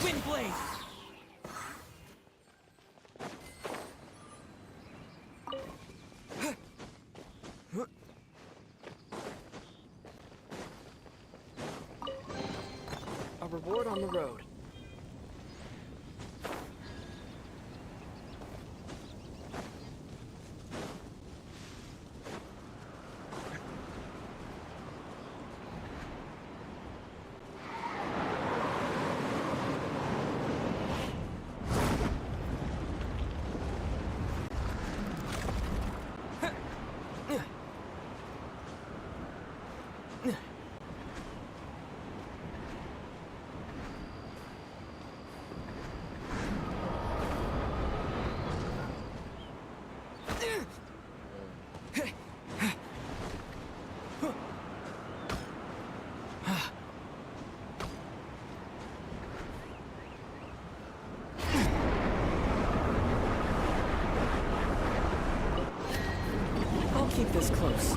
Wind blade! A reward on the road. I'll keep this close.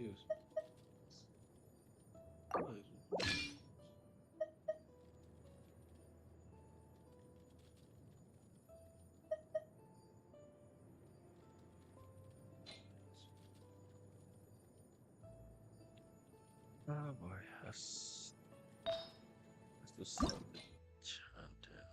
Dios. Joder. Ah, boy, has to send the chanter.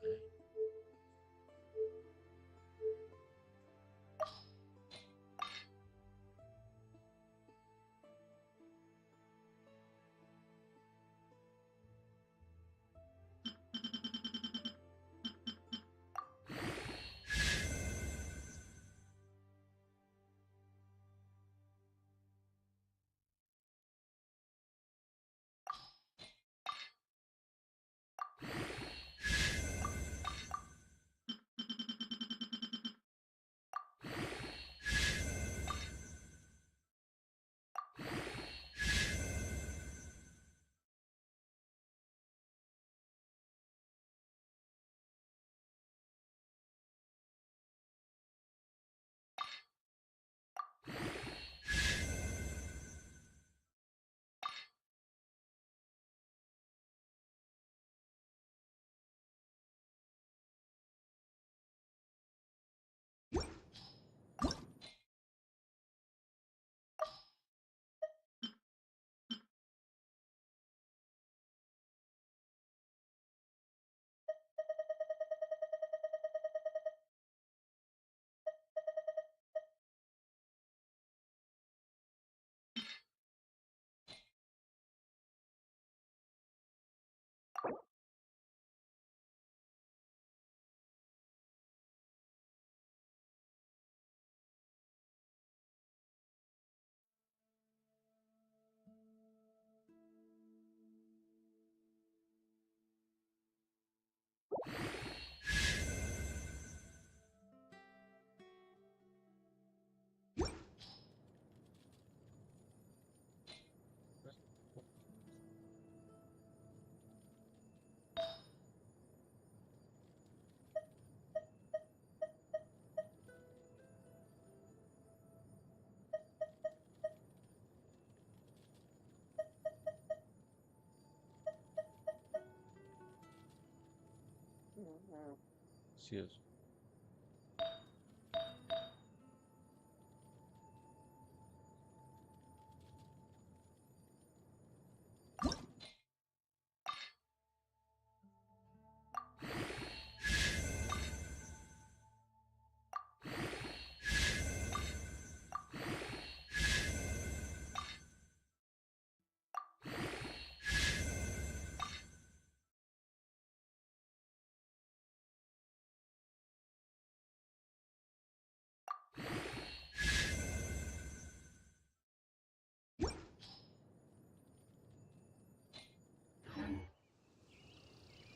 Sí, es.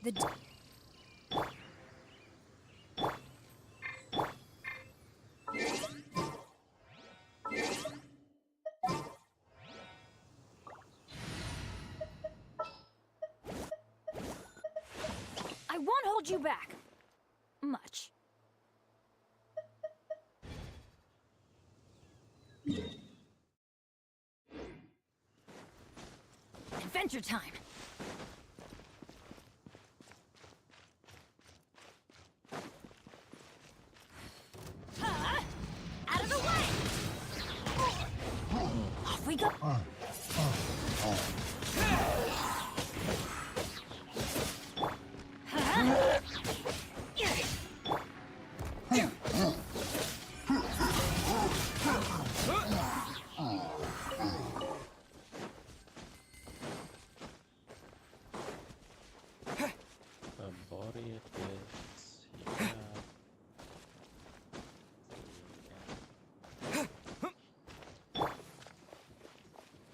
The I won't hold you back. Much. Adventure time. Out of the way! Off we go. The body is here.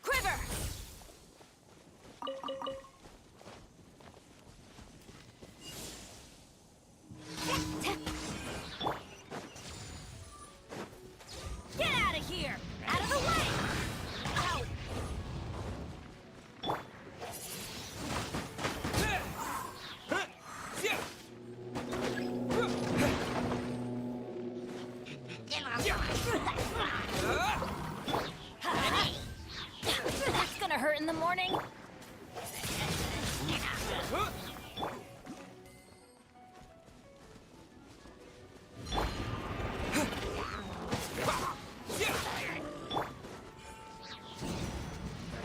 Quiver! in the morning?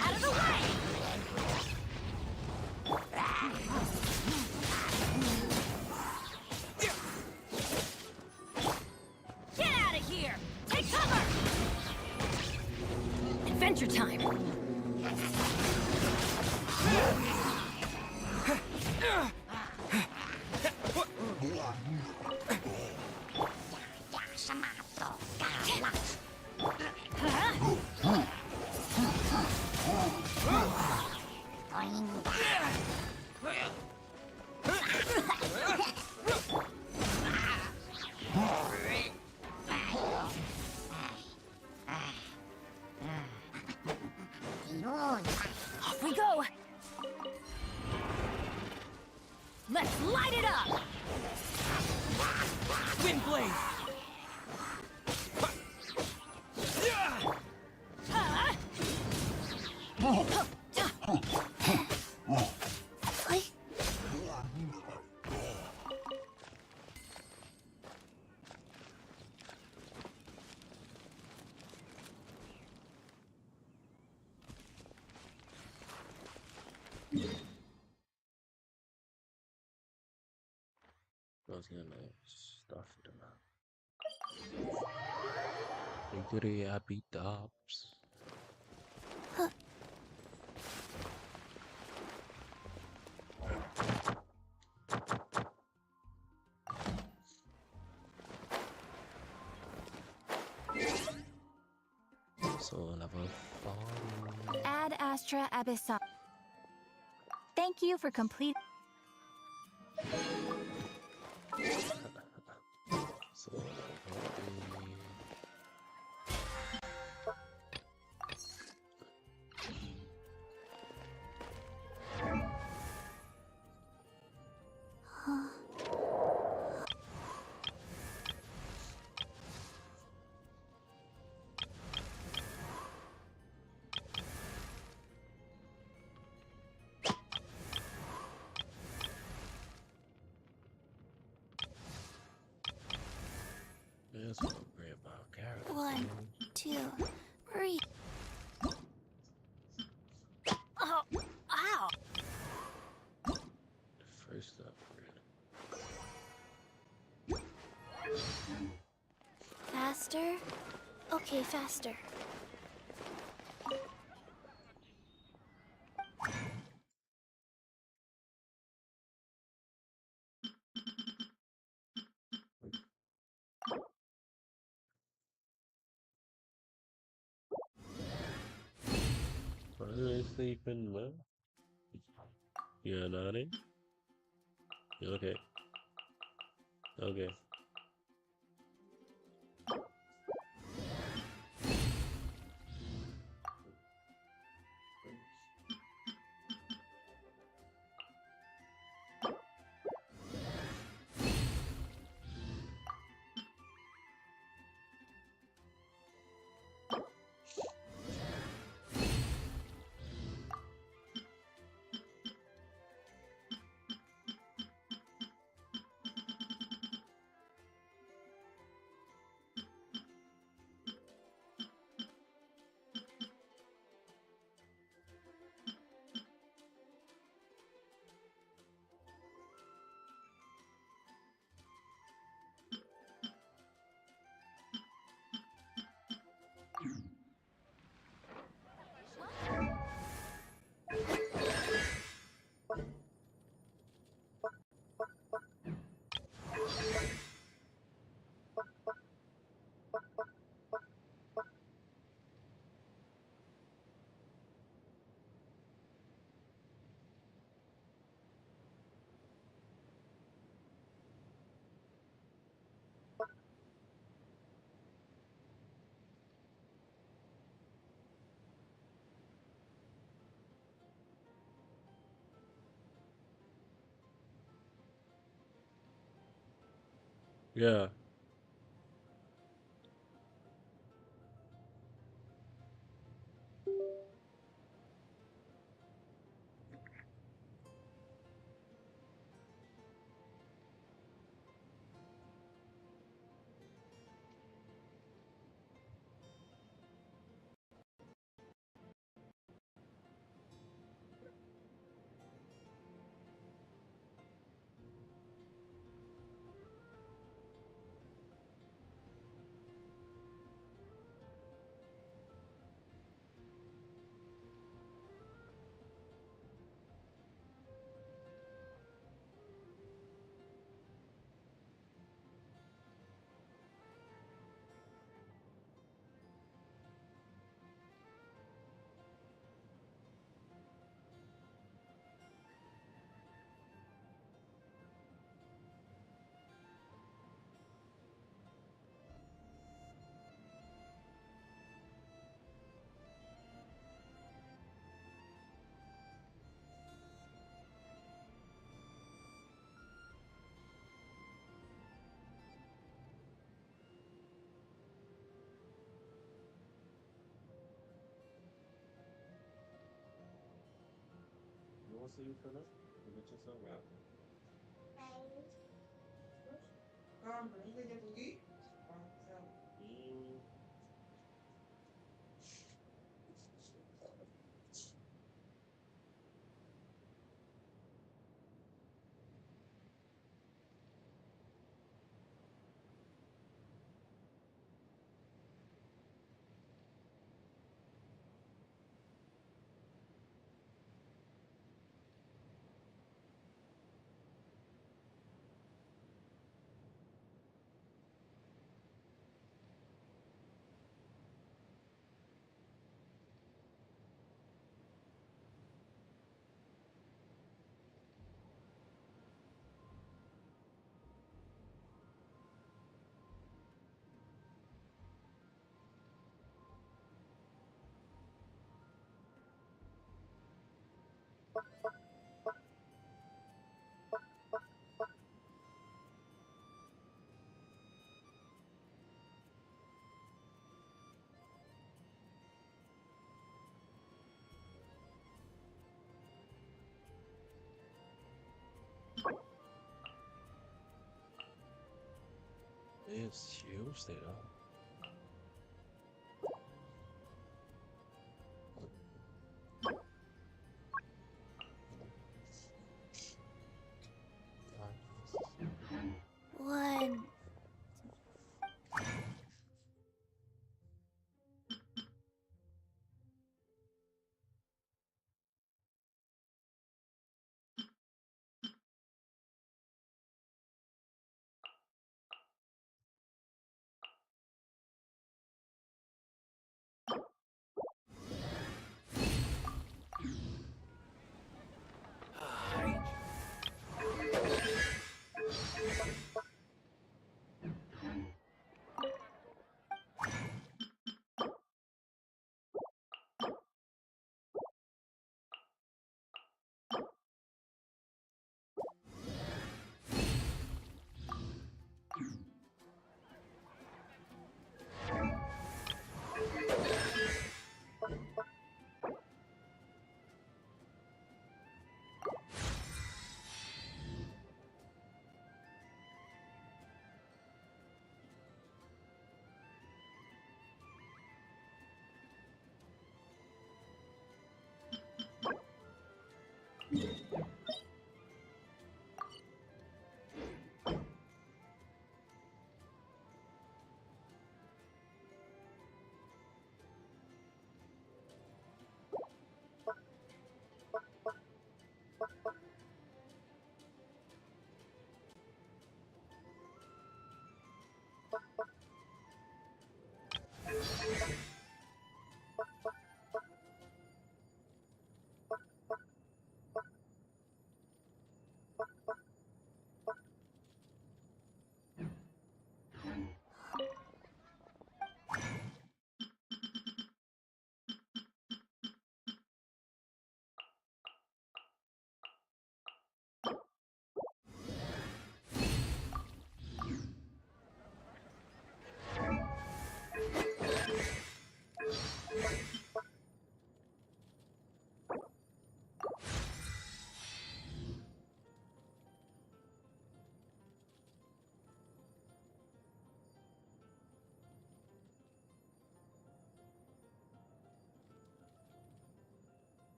Out of the way! Get out of here! Take cover! Adventure time! Off we go! Let's light it up! Wind blade. I was gonna stuff them out. Victory happy tops. So level 4. Ad Astra Abyssal. Thank you for completing. So level 3. That's what I'm worried about. Character. 1, 2, 3. Oh, ow! First upgrade. Faster? Okay, faster. Why are they sleeping well? Yeah, Nani? You okay? Okay. Yeah. see you for that. You get yourself out. Mm. It's Tuesday, though. One.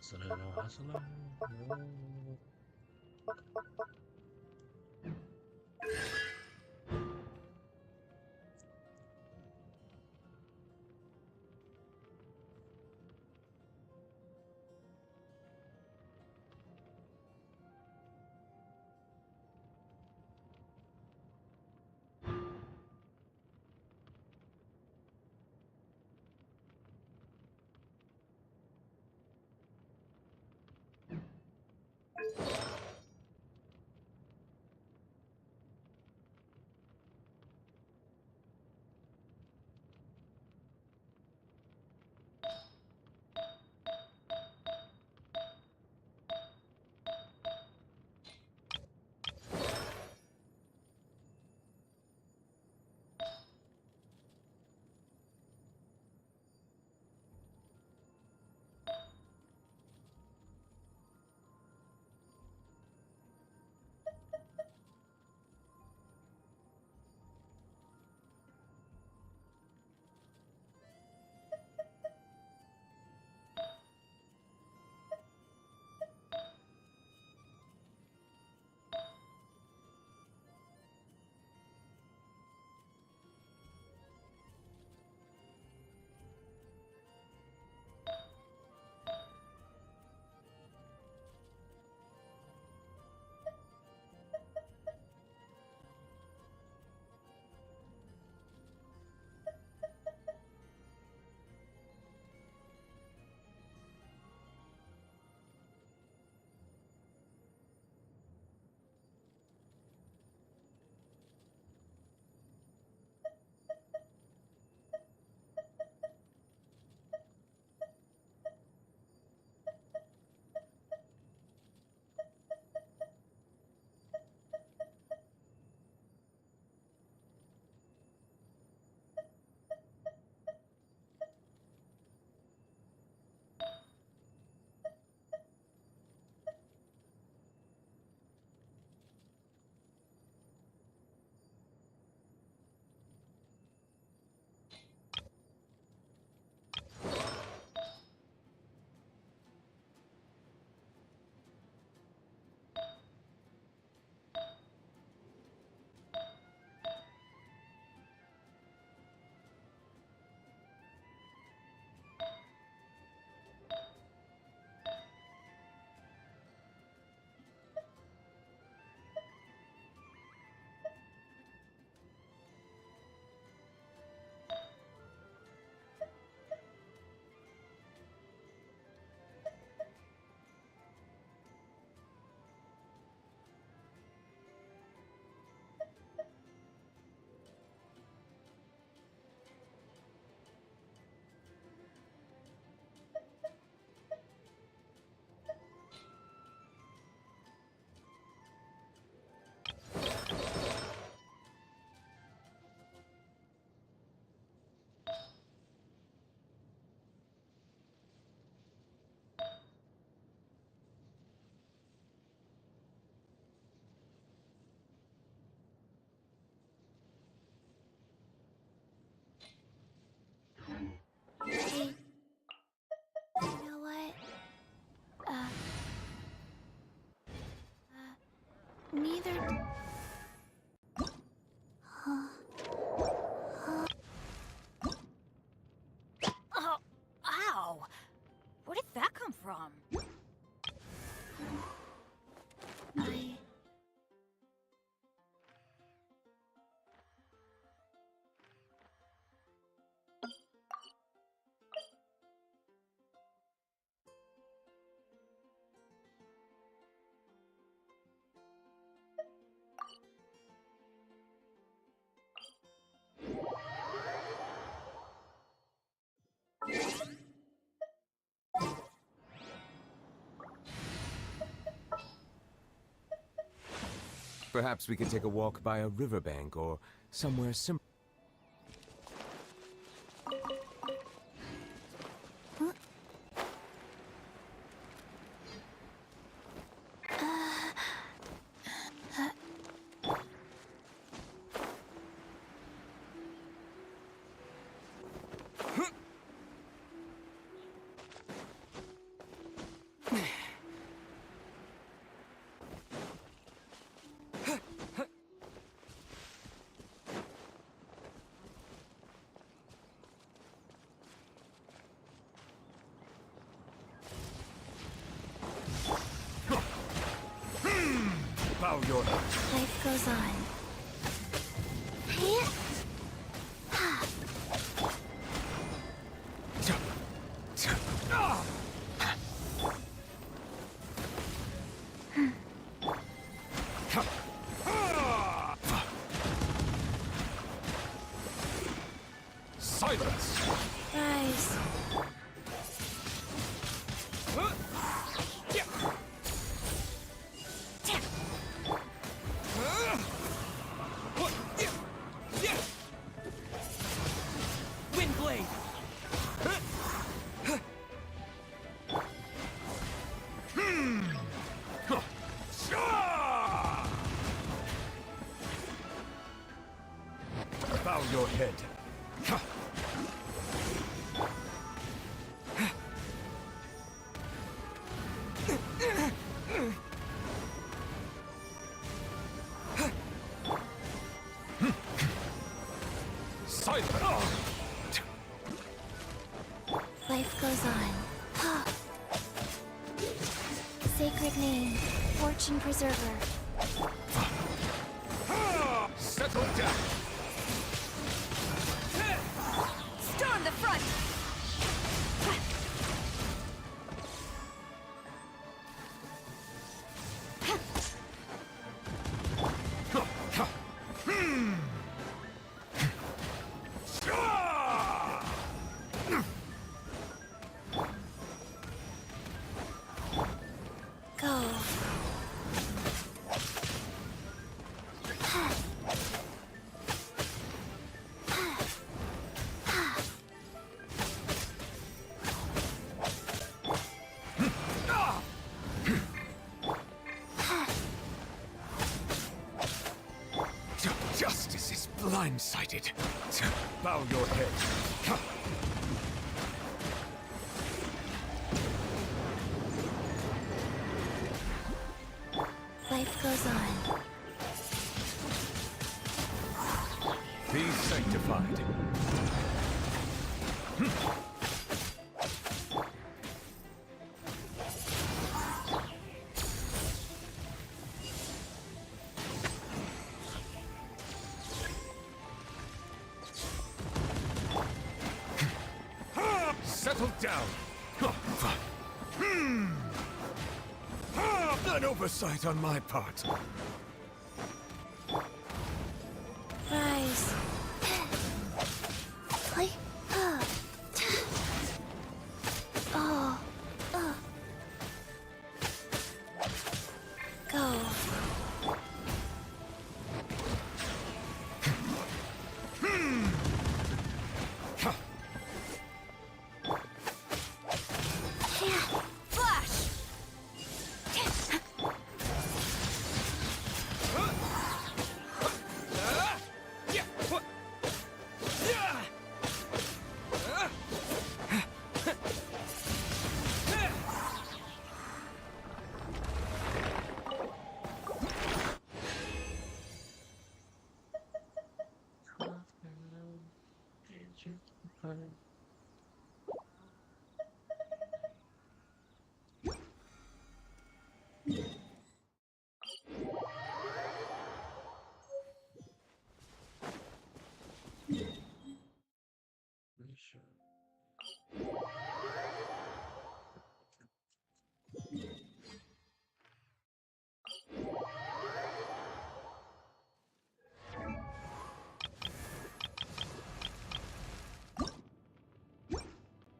Acelera, acelera. No. Hey, you know what? Neither. Huh? Oh, ow! Where did that come from? I. Perhaps we could take a walk by a riverbank or somewhere similar. Bow your head. Life goes on. Silence! Rise. Wind blade. Bow your head. Silence! Life goes on. Sacred name, fortune preserver. Settle down! Storm the front! Go. Justice is blindsided. Bow your head. Life goes on. Be sanctified. Settle down. An oversight on my part. Rise. Play. Oh. Go. Flash!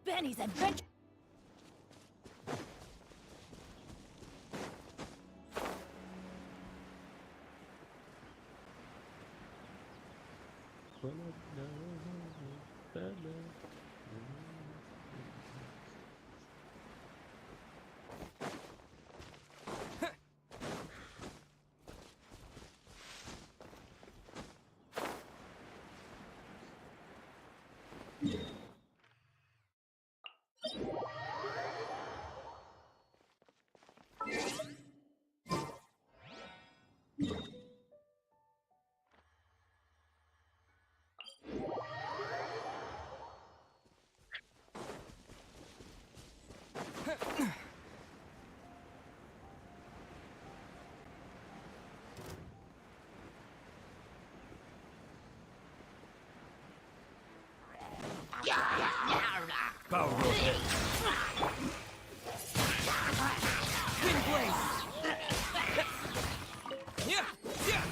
Benny's adventure. Bow your head. Wind blade. Yeah. Yeah.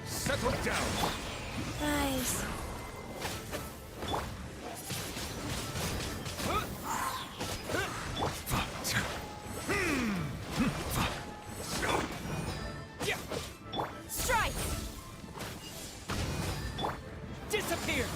Settle down. Nice. Strike! Disappear.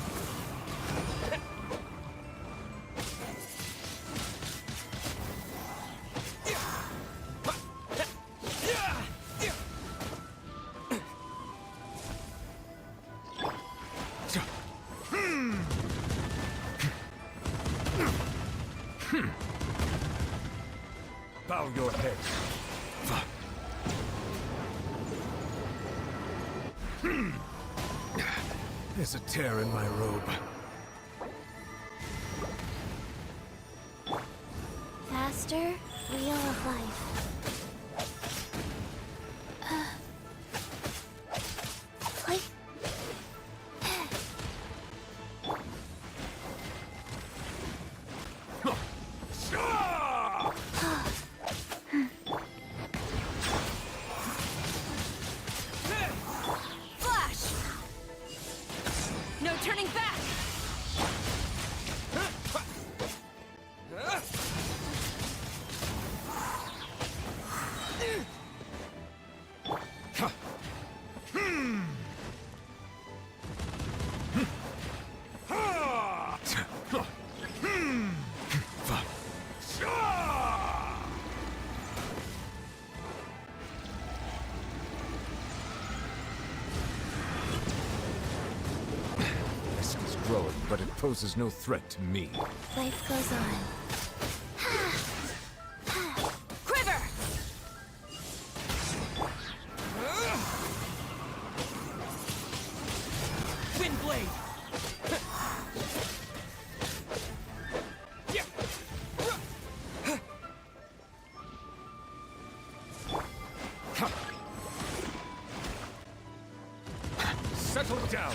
Bow your head. There's a tear in my robe. Faster, wheel of life. Play. Flash! No turning back! Risk is growing, but it poses no threat to me. Life goes on. Quiver! Wind blade. Yeah. Settle down.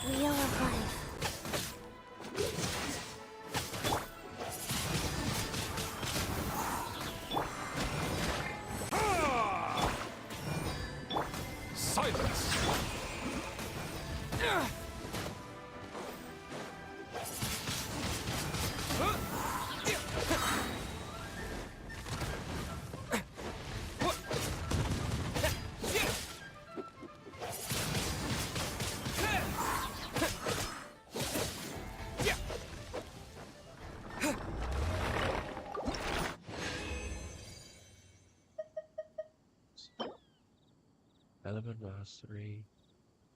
Wheel of life. Silence. Element mastery.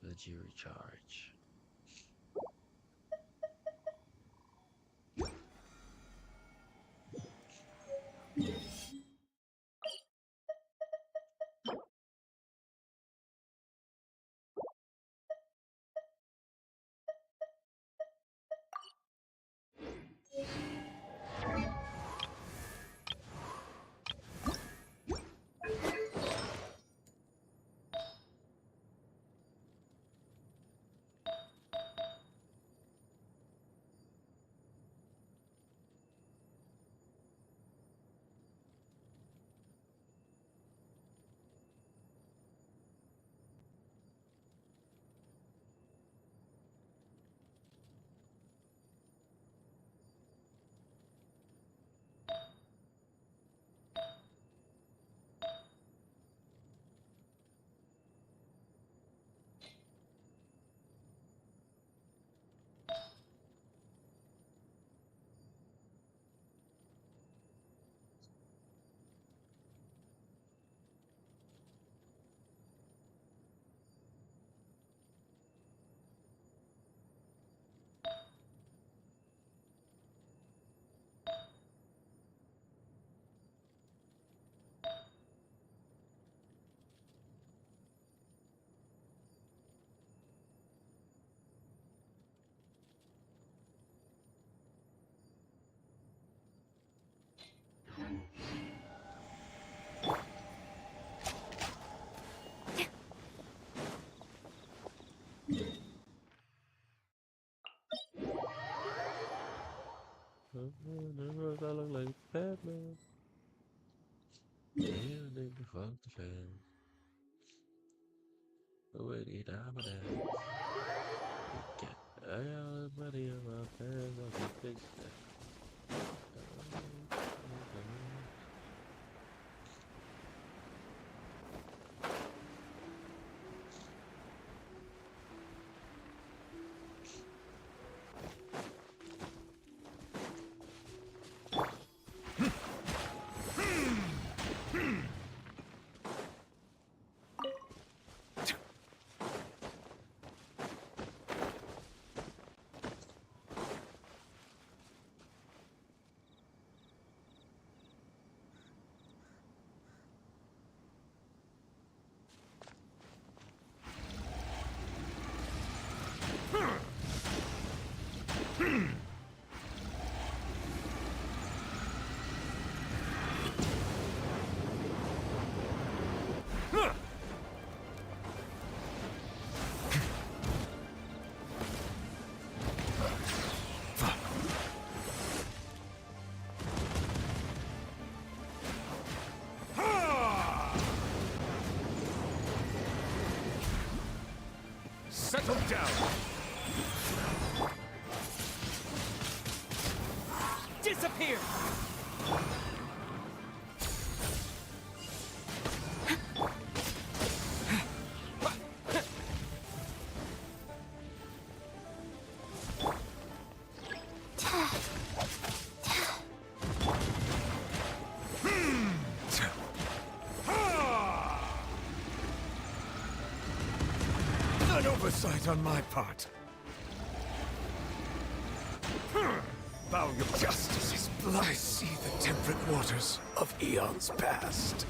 Energy recharge. Never I look like Batman. Yeah, nigga, fuck the fans. Wait, I'm a dad. I got money in my pants, I can fix that. Settle down! Disappear! An oversight on my part. Bow your justice is blood. I see the temperate waters of eons past.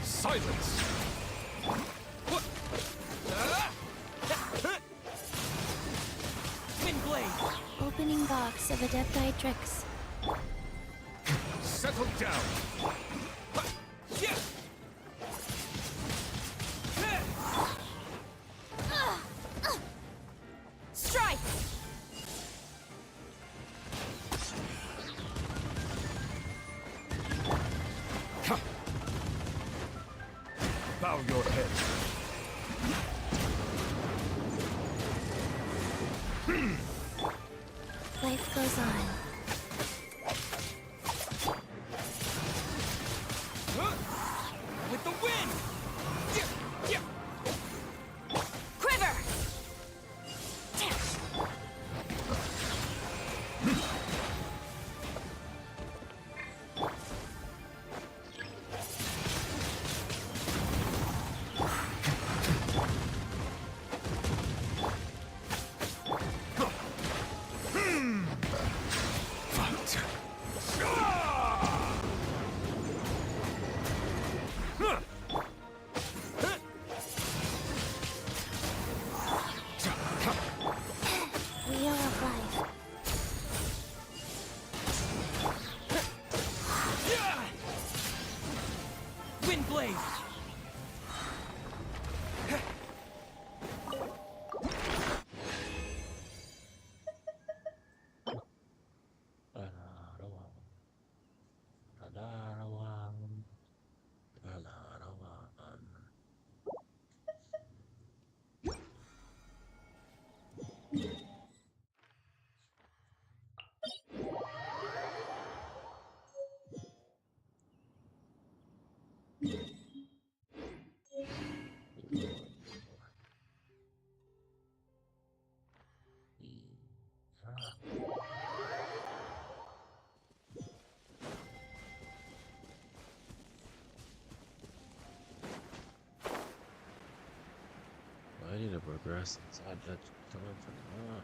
Silence! Wind blade! Opening box of Adepti tricks. Settle down! Yeah! Strike! Bow your head. Life goes on. With the wind! Yeah! Yeah! Quiver! Wheel of life. Yeah! Wind blade! I need to progress inside that time for time.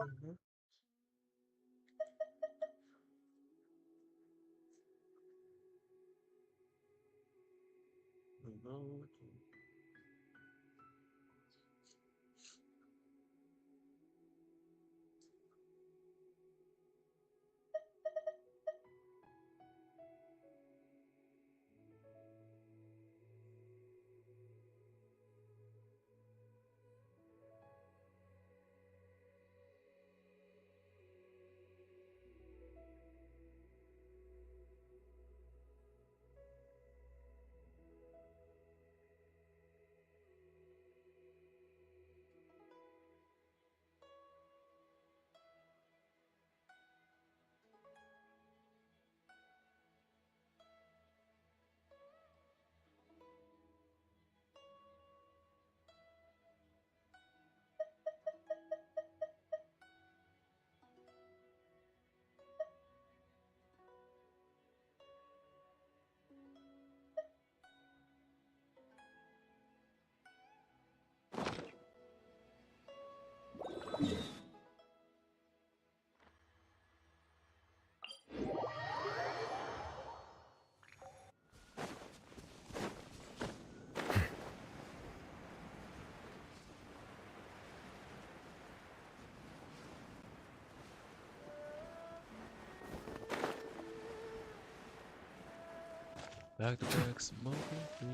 Mhm. Mhm. Back to back smoking free.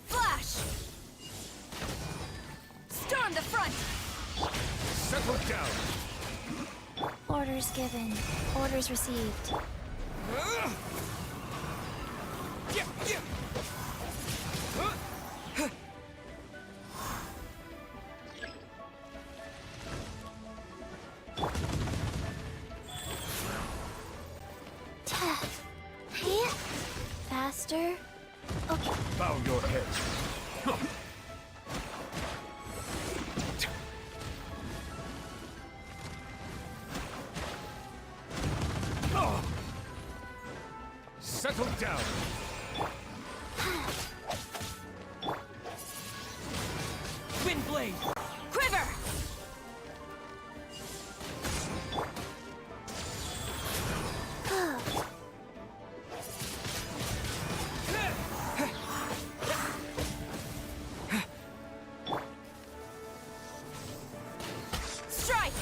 Flash! Storm the front! Settle down. Orders given. Orders received. Yeah, yeah. Faster. Okay. Bow your head. Settle down. Wind blade. Quiver! Strike!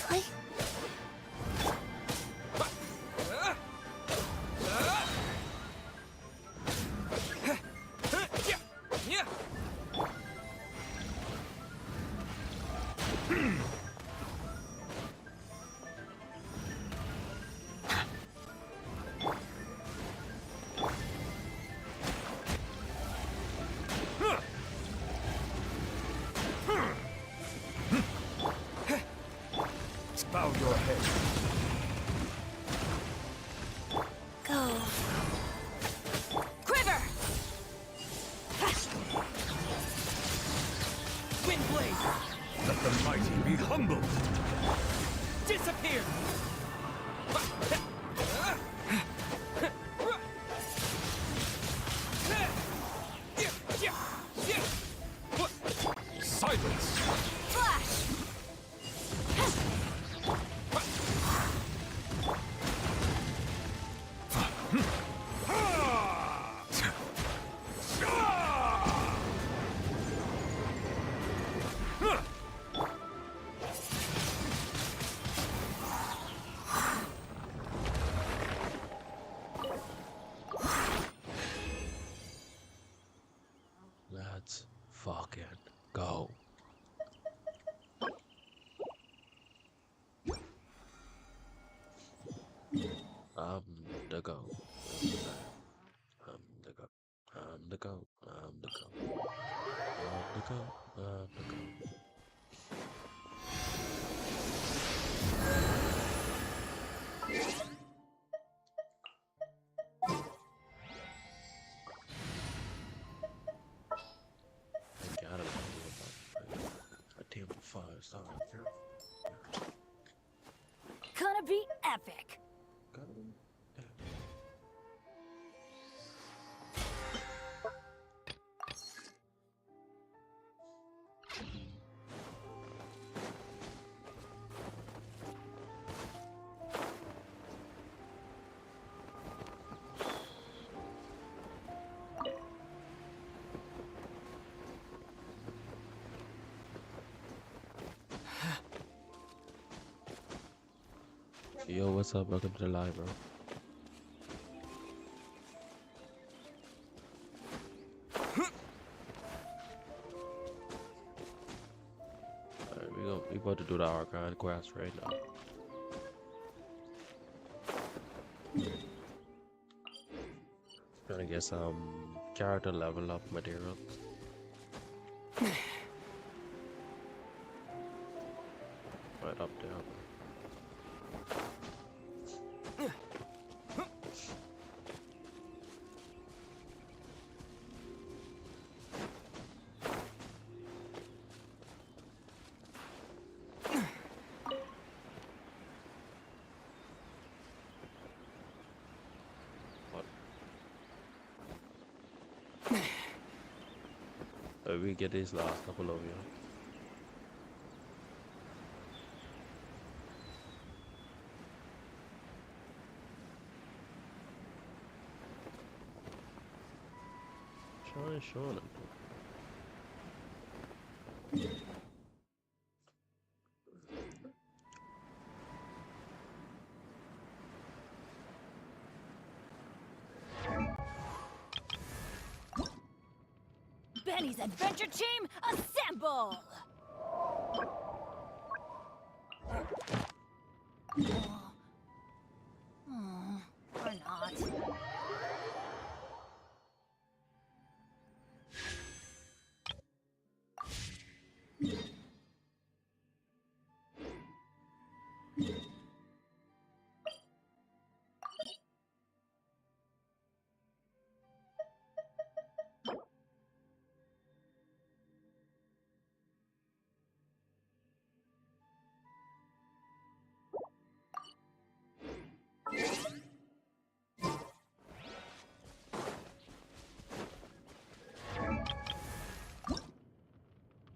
Click. Yeah, yeah. Bow your head. Go. Quiver! Wind blade. Let the mighty be humbled. Disappear. Silence. Flash! Let's fucking go. I'm the go. I'm the goat. I'm the goat. I'm the goat. I'm the goat. I gotta do a team of 5 star. Gonna be epic. Gotta be. Yo, what's up? Welcome to the live, bro. Alright, we about to do the archive quest right now. Trying to get some character level up material. Right up there. We get these last couple of you. Showing it. Benny's adventure team, assemble! Or not.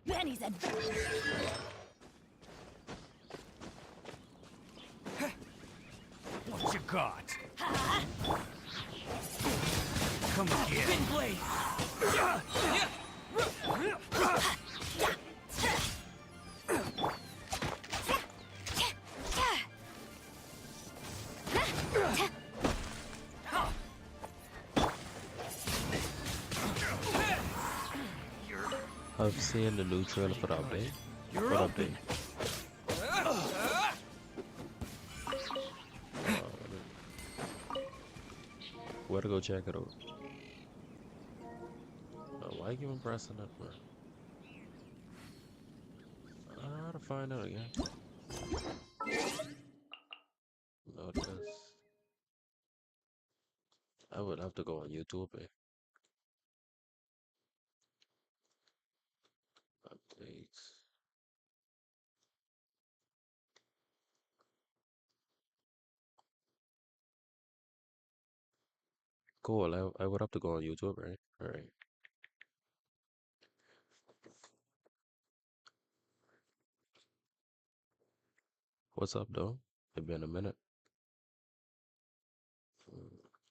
Benny's adventure. What you got? Come again. Wind blade. I've seen the new trailer for the update. You're What open. update? Where to go check it out? Why you even pressing that for? How to find out again? No, because I would have to go on YouTube. Updates. Cool. I would have to go on YouTube, right? All right. What's up, though? It's been a minute.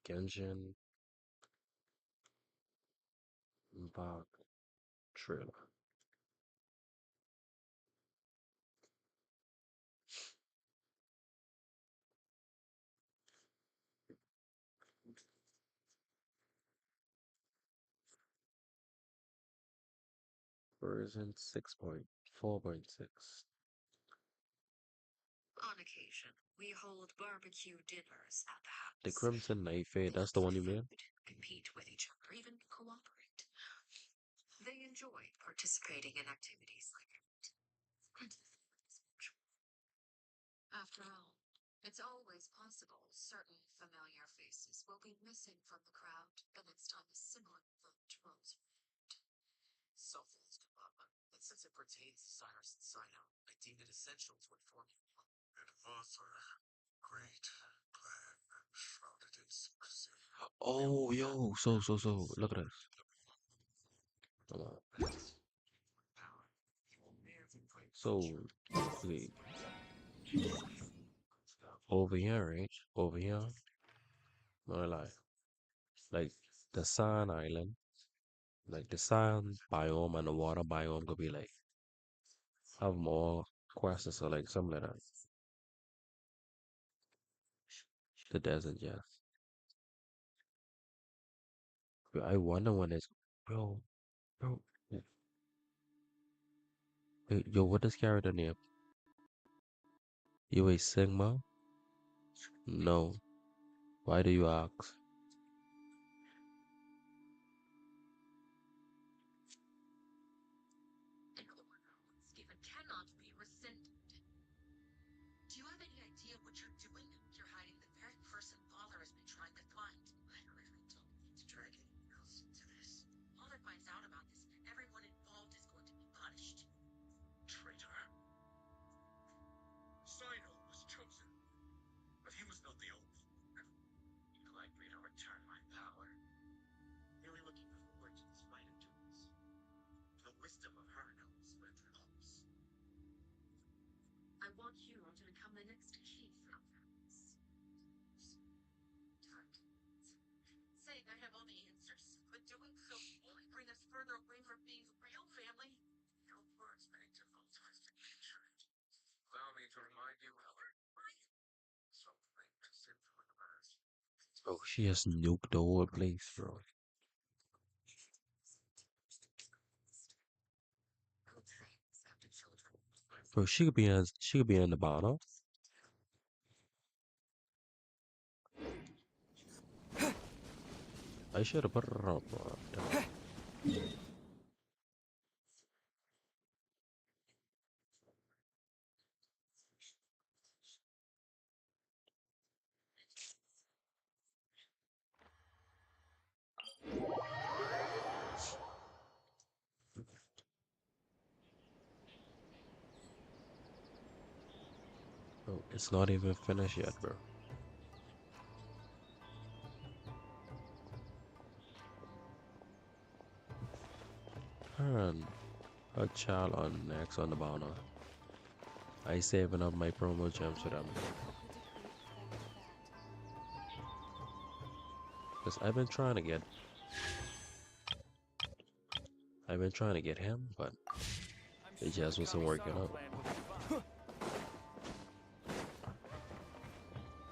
Genshin Impact trailer. Version 6.4.6. On occasion. We hold barbecue dinners at the house. The Crimson Knight Fade, that's the one you mean? Compete with each other, even cooperate. They enjoy participating in activities like that. After all, it's always possible certain familiar faces will be missing from the crowd the next time a similar event rolls around. So false development, but since it pertains to Cyrus and Sino, I deem it essential to inform you. And author, great plan shrouded in secrecy. Oh, yo, so, look at this. Come on. So, wait, over here, right? Over here, no lie. Like, the sand island, like the sand biome and the water biome could be like, have more quests or like something like that. The desert, yes. But I wonder when it's, bro, bro, yo, what is character name? You a Sigma? No. Why do you ask? Stephen cannot be rescinded. Do you have any idea what you're doing? You're hiding the very person Father has been trying to find. I really don't need to drag anyone else into this. Father finds out about this, everyone involved is going to be punished. Traitor. Sino was chosen, but he was not the only. You'd like me to return my power. Really looking forward to this fight of duels. The wisdom of her knows where it helps. I want you to become the next chief of this. Saying I have all the answers, but doing so will only bring us further away from being a real family. Your words may difficult ties to picture it. Allow me to remind you, Howard. Something simple in the past. Bro, she has nuked the whole place, bro. Bro, she could be in the bottom. I should have put her up. Bro, it's not even finished yet, bro. Her and her child on next on the bottom. I saving up my promo gems for them. Cause I've been trying to get him, but it just wasn't working out.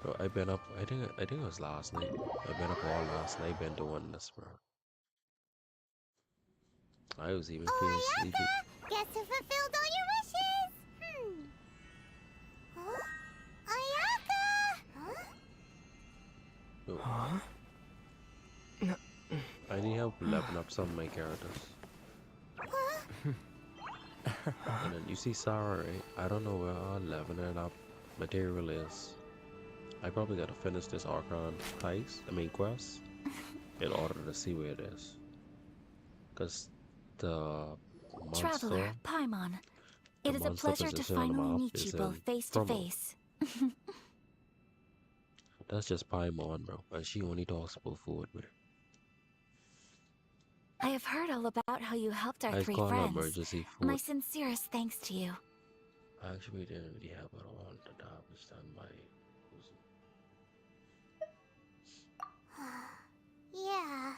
Bro, I've been up. I think it was last night. I've been up all last night. Been doing this, bro. I was even feeling sleepy. Ayaka! Guess who fulfilled all your wishes? Huh? Ayaka! Huh? Yo, I need help leveling up some of my characters. And then you see Sarah, right? I don't know where our leveling up material is. I probably gotta finish this Archon quest, in order to see where it is. Cause the monster, Traveler, Paimon. It is a monster pleasure to position on the finally map meet is you both in face to promo. face. That's just Paimon, bro. And she only talks about food, man. I have heard all about how you helped our I three call her friends. emergency My food. sincerest thanks to you. I actually didn't really have it on the job. It's done by. Yeah.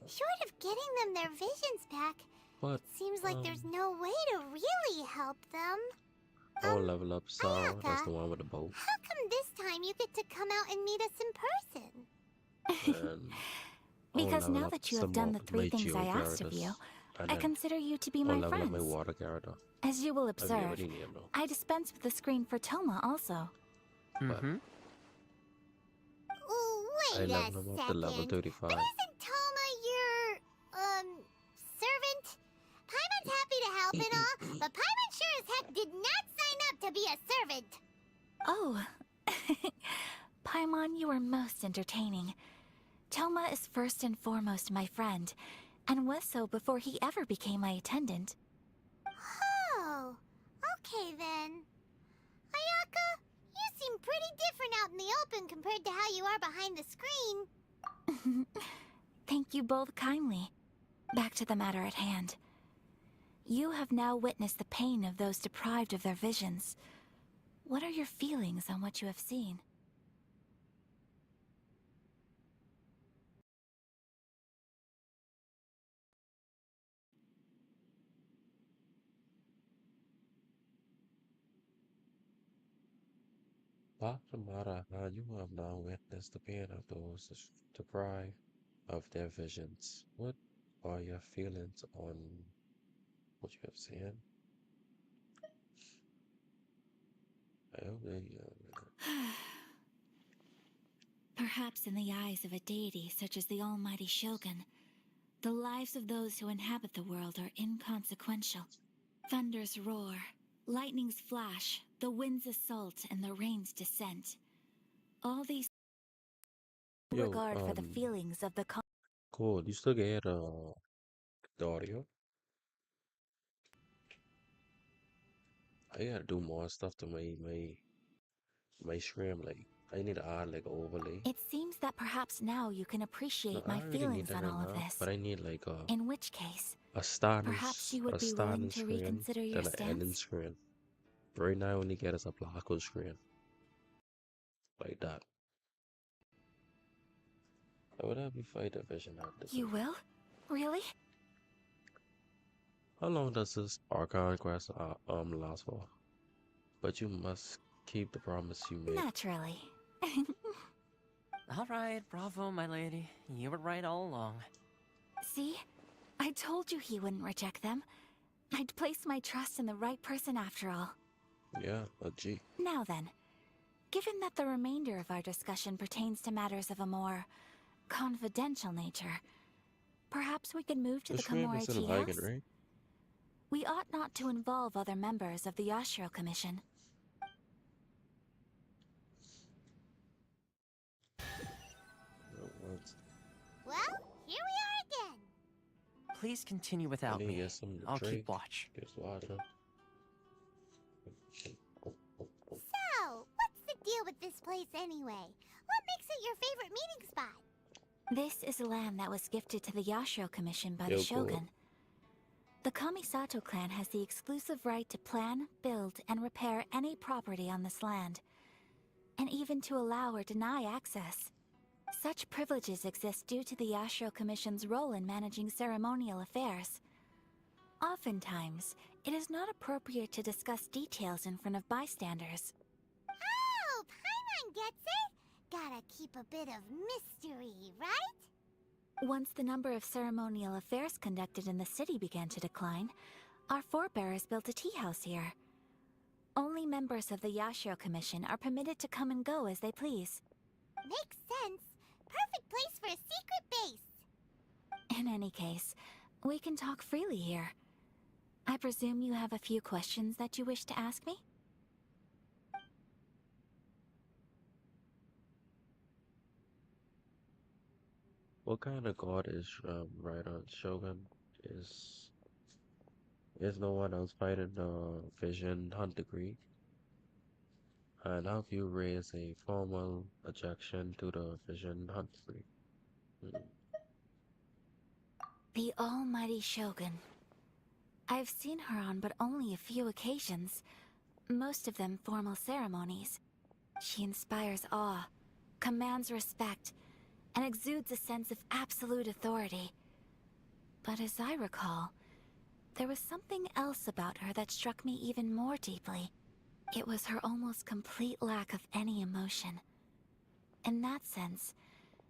Short of getting them their visions back, But seems like there's no way to really help them. I'll level up Sarah. That's Ayaka, the one with the boat. how come this time you get to come out and meet us in person? And Because I'll level now up that you some have done more the three my things geo I asked of characters. you, And I then consider you to be I'll my level up my friends. water character. As you will I observe, already named them. I dispensed with the screen for Toma also. but Mm-hmm. Oh, I wait a leveled him up to level second. 35. But isn't Toma your, servant? Paimon's happy to help and all, but Paimon sure as heck did not sign up to be a servant. Oh. Paimon, you are most entertaining. Toma is first and foremost my friend, and was so before he ever became my attendant. Oh, okay then. Ayaka, you seem pretty different out in the open compared to how you are behind the screen. Thank you both kindly. Back to the matter at hand. You have now witnessed the pain of those deprived of their visions. What are your feelings on what you have seen? Dr. Marahan, you have now witnessed the pain of those deprived of their visions. What are your feelings on what you have seen? I hope that Perhaps in the eyes of a deity such as the almighty Shogun, the lives of those who inhabit the world are inconsequential. Thunders roar, lightnings flash, the winds assault, and the rains descent. All these yo, regard for the feelings of the cool. You still get the audio? I gotta do more stuff to my stream. Like I need to add like overlay. It seems that perhaps now you can No, appreciate I my already need feelings that on right all of now, this. but I need like In which case, a starting perhaps you would be willing to screen, reconsider your then an ending stance? screen. Right now, I only get is a blockable screen like that. I would have you fight the vision after You this. will? Really? How long does this Archon quest last for? But you must keep the promise you made. Naturally. Alright, bravo, my lady. You were right all along. See? I told you he wouldn't reject them. I'd place my trust in the right person after all. Yeah, a G. Now then, given that the remainder of our discussion pertains to matters of a more confidential nature, perhaps we could move to The the stream Komori isn't tea lagging, house? right? We ought not to involve other members of the Yashiro Commission. Well, here we are again. Please continue I without need to me. get some to I'll drink. keep watch. Just watching. So, what's the deal with this place anyway? What makes it your favorite meeting spot? This is land that was gifted to the Yashiro Commission by Yo, the cool. Shogun. The Kamisato clan has the exclusive right to plan, build, and repair any property on this land, and even to allow or deny access. Such privileges exist due to the Yashiro Commission's role in managing ceremonial affairs. Oftentimes, it is not appropriate to discuss details in front of bystanders. Oh, Paimon gets it. Gotta keep a bit of mystery, right? Once the number of ceremonial affairs conducted in the city began to decline, our forebears built a tea house here. Only members of the Yashiro Commission are permitted to come and go as they please. Makes sense. Perfect place for a secret base. In any case, we can talk freely here. I presume you have a few questions that you wish to ask me? What kind of god is right on Shogun? Is no one else fighting the Vision Hunt degree? And how do you raise a formal objection to the Vision Hunt degree? The almighty Shogun. I've seen her on but only a few occasions, most of them formal ceremonies. She inspires awe, commands respect, and exudes a sense of absolute authority. But as I recall, there was something else about her that struck me even more deeply. It was her almost complete lack of any emotion. In that sense,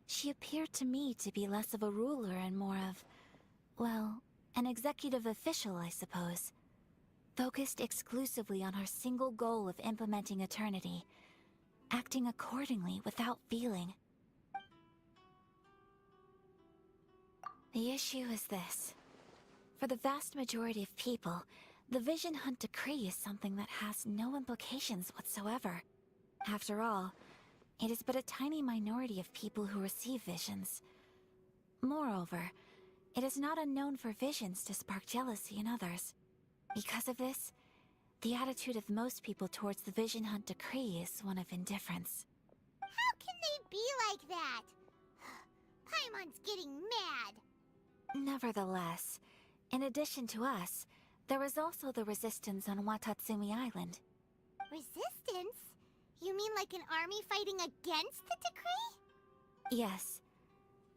she appeared to me to be less of a ruler and more of, well, an executive official, I suppose. Focused exclusively on her single goal of implementing eternity. acting accordingly without feeling. The issue is this. For the vast majority of people, the Vision Hunt Decree is something that has no implications whatsoever. After all, it is but a tiny minority of people who receive visions. Moreover, it is not unknown for visions to spark jealousy in others. Because of this, the attitude of most people towards the Vision Hunt Decree is one of indifference. How can they be like that? Paimon's getting mad. Nevertheless, in addition to us, there is also the resistance on Watatsumi Island. Resistance? You mean like an army fighting against the decree? Yes.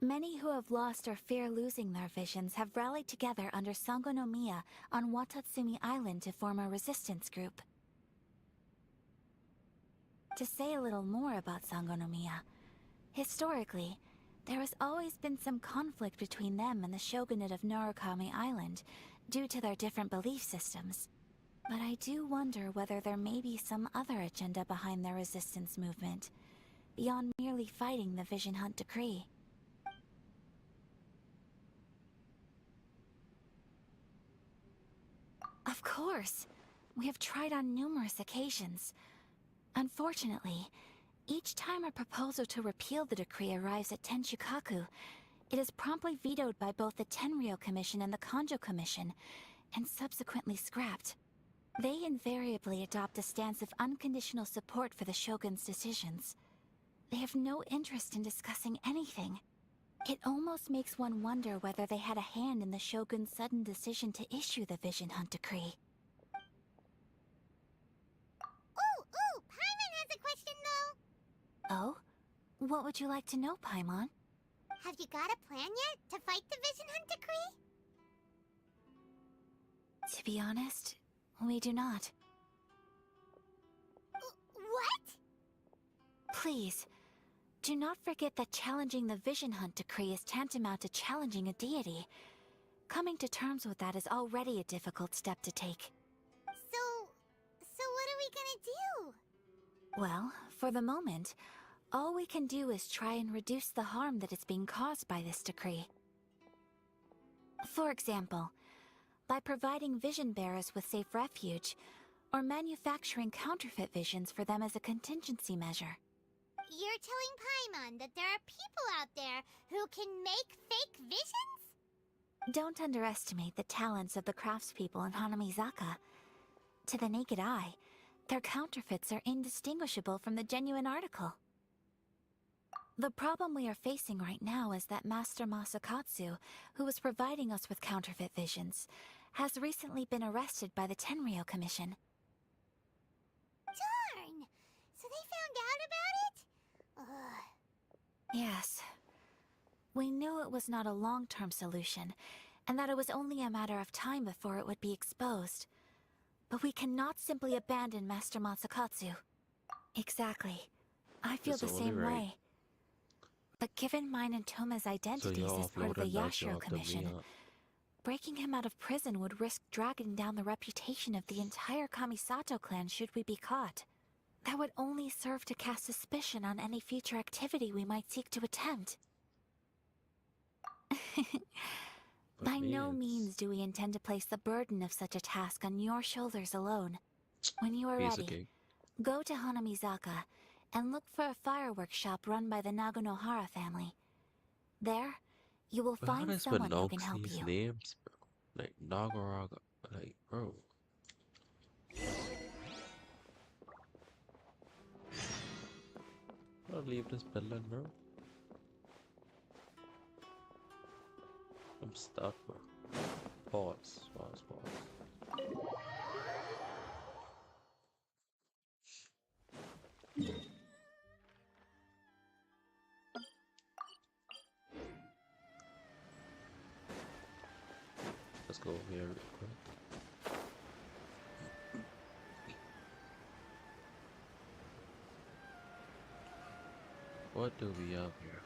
Many who have lost or fear losing their visions have rallied together under Sango no Miya on Watatsumi Island to form a resistance group. To say a little more about Sango no Miya, historically, there has always been some conflict between them and the shogunate of Narukami Island due to their different belief systems. But I do wonder whether there may be some other agenda behind their resistance movement, beyond merely fighting the Vision Hunt Decree. Of course! We have tried on numerous occasions. Unfortunately, each time a proposal to repeal the decree arrives at Tenshukaku, it is promptly vetoed by both the Tenryou Commission and the Kanjo Commission, and subsequently scrapped. They invariably adopt a stance of unconditional support for the Shogun's decisions. They have no interest in discussing anything. It almost makes one wonder whether they had a hand in the Shogun's sudden decision to issue the Vision Hunt Decree. Ooh, Paimon has a question though. Oh? What would you like to know, Paimon? Have you got a plan yet to fight the Vision Hunt Decree? To be honest, we do not. What? Please, do not forget that challenging the Vision Hunt Decree is tantamount to challenging a deity. Coming to terms with that is already a difficult step to take. So what are we gonna do? Well, for the moment, all we can do is try and reduce the harm that is being caused by this decree. For example, by providing vision bearers with safe refuge, or manufacturing counterfeit visions for them as a contingency measure. You're telling Paimon that there are people out there who can make fake visions? Don't underestimate the talents of the craftspeople in Hanamizaka. To the naked eye, their counterfeits are indistinguishable from the genuine article. The problem we are facing right now is that Master Masakatsu, who was providing us with counterfeit visions, has recently been arrested by the Tenryou Commission. Darn! So they found out about it? Ugh. Yes. We knew it was not a long-term solution, and that it was only a matter of time before it would be exposed. But we cannot simply abandon Master Masakatsu. Exactly. I feel It's the only same right. way. But given mine and Toma's identities as part of the Yashiro Commission, breaking him out of prison would risk dragging down the reputation of the entire Kamisato clan should we be caught. That would only serve to cast suspicion on any future activity we might seek to attempt. By no means do we intend to place the burden of such a task on your shoulders alone. When you are ready, go to Hanamizaka and look for a fireworks shop run by the Naganohara family. There, you will find someone who can help you. Names, bro. Like Nagaraga, like bro. I'll leave this building, bro. I'm stuck, bro. Pause. Let's go over here real quick. What do we have here?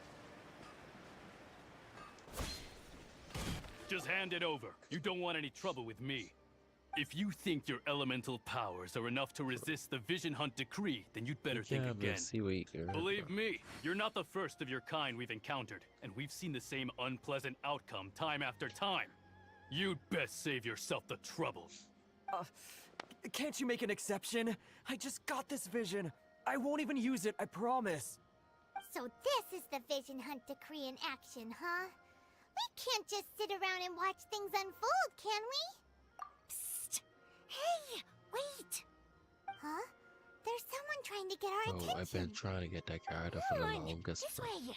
Just hand it over. You don't want any trouble with me. If you think your elemental powers are enough to resist the Vision Hunt decree, then you'd better think again. See what you can Believe me, you're not the first of your kind we've encountered, and we've seen the same unpleasant outcome time after time. You'd best save yourself the trouble. Can't you make an exception? I just got this vision. I won't even use it, I promise. So this is the Vision Hunt decree in action, huh? We can't just sit around and watch things unfold, can we? Psst! Hey, wait! Huh? There's someone trying to get our Oh, attention. I've been trying to get that character for the longest. This way!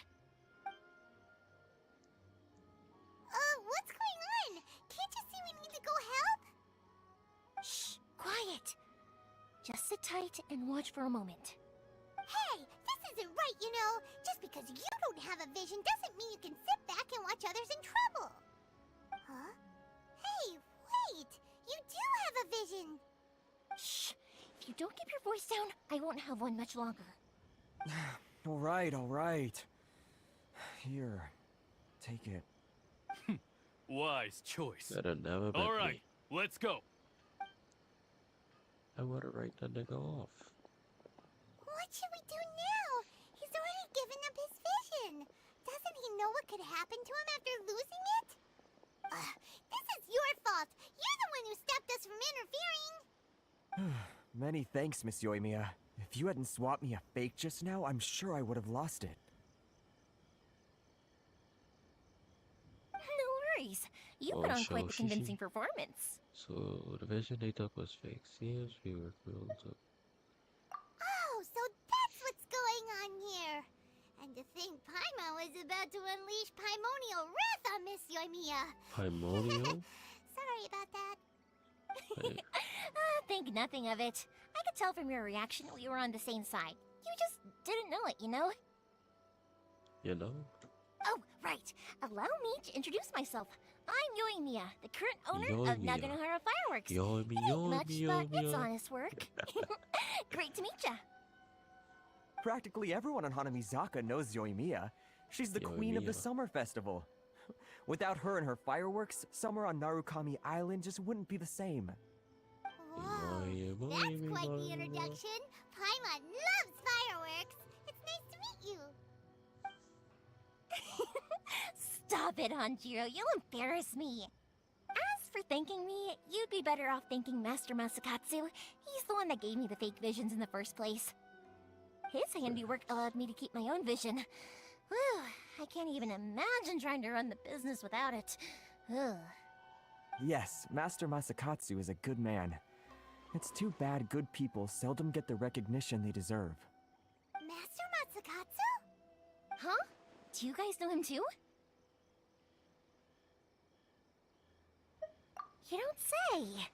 What's going on? Can't you see we need to go help? Shh, quiet. Just sit tight and watch for a moment. Hey, this isn't right, you know. Just because you don't have a vision doesn't mean you can sit back and watch others in trouble. Huh? Hey, wait! You do have a vision! Shh! If you don't keep your voice down, I won't have one much longer. All right. Here, take it. Wise choice. That'll never been All right, me. let's go. I wanna write that nigga off. What should we do now? He's already given up his vision. Doesn't he know what could happen to him after losing it? This is your fault. You're the one who stopped us from interfering. Many thanks, Miss Yoimiya. If you hadn't swapped me a fake just now, I'm sure I would have lost it. No worries. You Oh, put on so quite the she- convincing performance. So the vision they took was fake. Seems we were cruel to. Oh, so that's what's going on here. And to think Paimon was about to unleash Paimonial wrath on Miss Yoimiya. Paimonial? Sorry about that. Hey, Think nothing of it. I could tell from your reaction we were on the same side. You just didn't know it, you know? you know? Oh, right. Allow me to introduce myself. I'm Yoimiya, the current owner of Yoimiya. Naganohara Fireworks. Yoimi, It ain't much, but it's Yoimiya. honest work. Great to meet ya. Practically everyone on Hanamizaka knows Yoimiya. She's the queen of the Yoimiya. summer festival. Without her and her fireworks, summer on Narukami Island just wouldn't be the same. Whoa, that's quite the introduction. Paimon loves fireworks. It's nice to meet you. Stop it, Hanjiro. You'll embarrass me. As for thanking me, you'd be better off thanking Master Masakatsu. He's the one that gave me the fake visions in the first place. His handiwork allowed me to keep my own vision. Whew, I can't even imagine trying to run the business without it. Ugh. Yes, Master Masakatsu is a good man. It's too bad good people seldom get the recognition they deserve. Master Matsukatsu? Huh? Do you guys know him too? You don't say!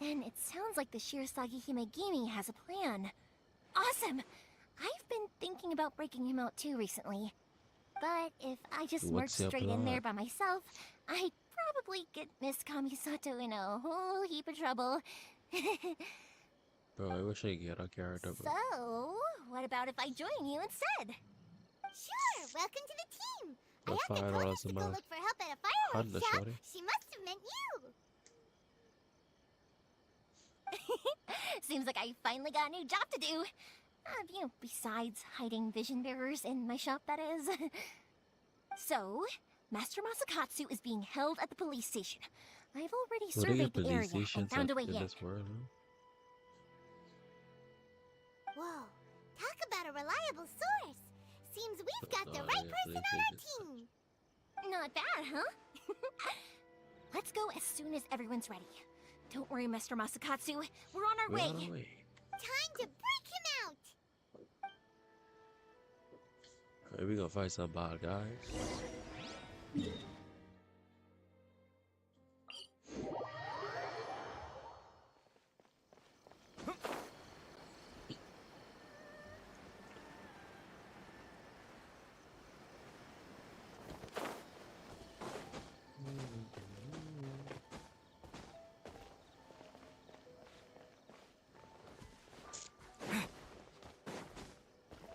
Then it sounds like the Shirasagi Himegimi has a plan. Awesome! I've been thinking about breaking him out too recently. But if I just What's marched your straight in there plan? by myself, I'd probably get Miss Kamisato in a whole heap of trouble. Bro, I wish I could get a character, bro. So, what about if I join you instead? Sure, welcome to the team. That's Ayaka told $5 us to a go month. look for help at a fireworks Kinda, shop. shorty. She must have meant you. Seems like I finally got a new job to do. Besides hiding vision bearers in my shop, that is. So, Master Masakatsu is being held at the police station. I've already What are your surveyed the police area and stations found a at way in in. this world, huh? Whoa, talk about a reliable source. Seems we've got the Oh, right yeah, person on police our stations. team. Not bad, huh? Let's go as soon as everyone's ready. Don't worry, Master Masakatsu. We're on our We're way. on our way. Time to break him out. Okay, we gonna fight some bad guys.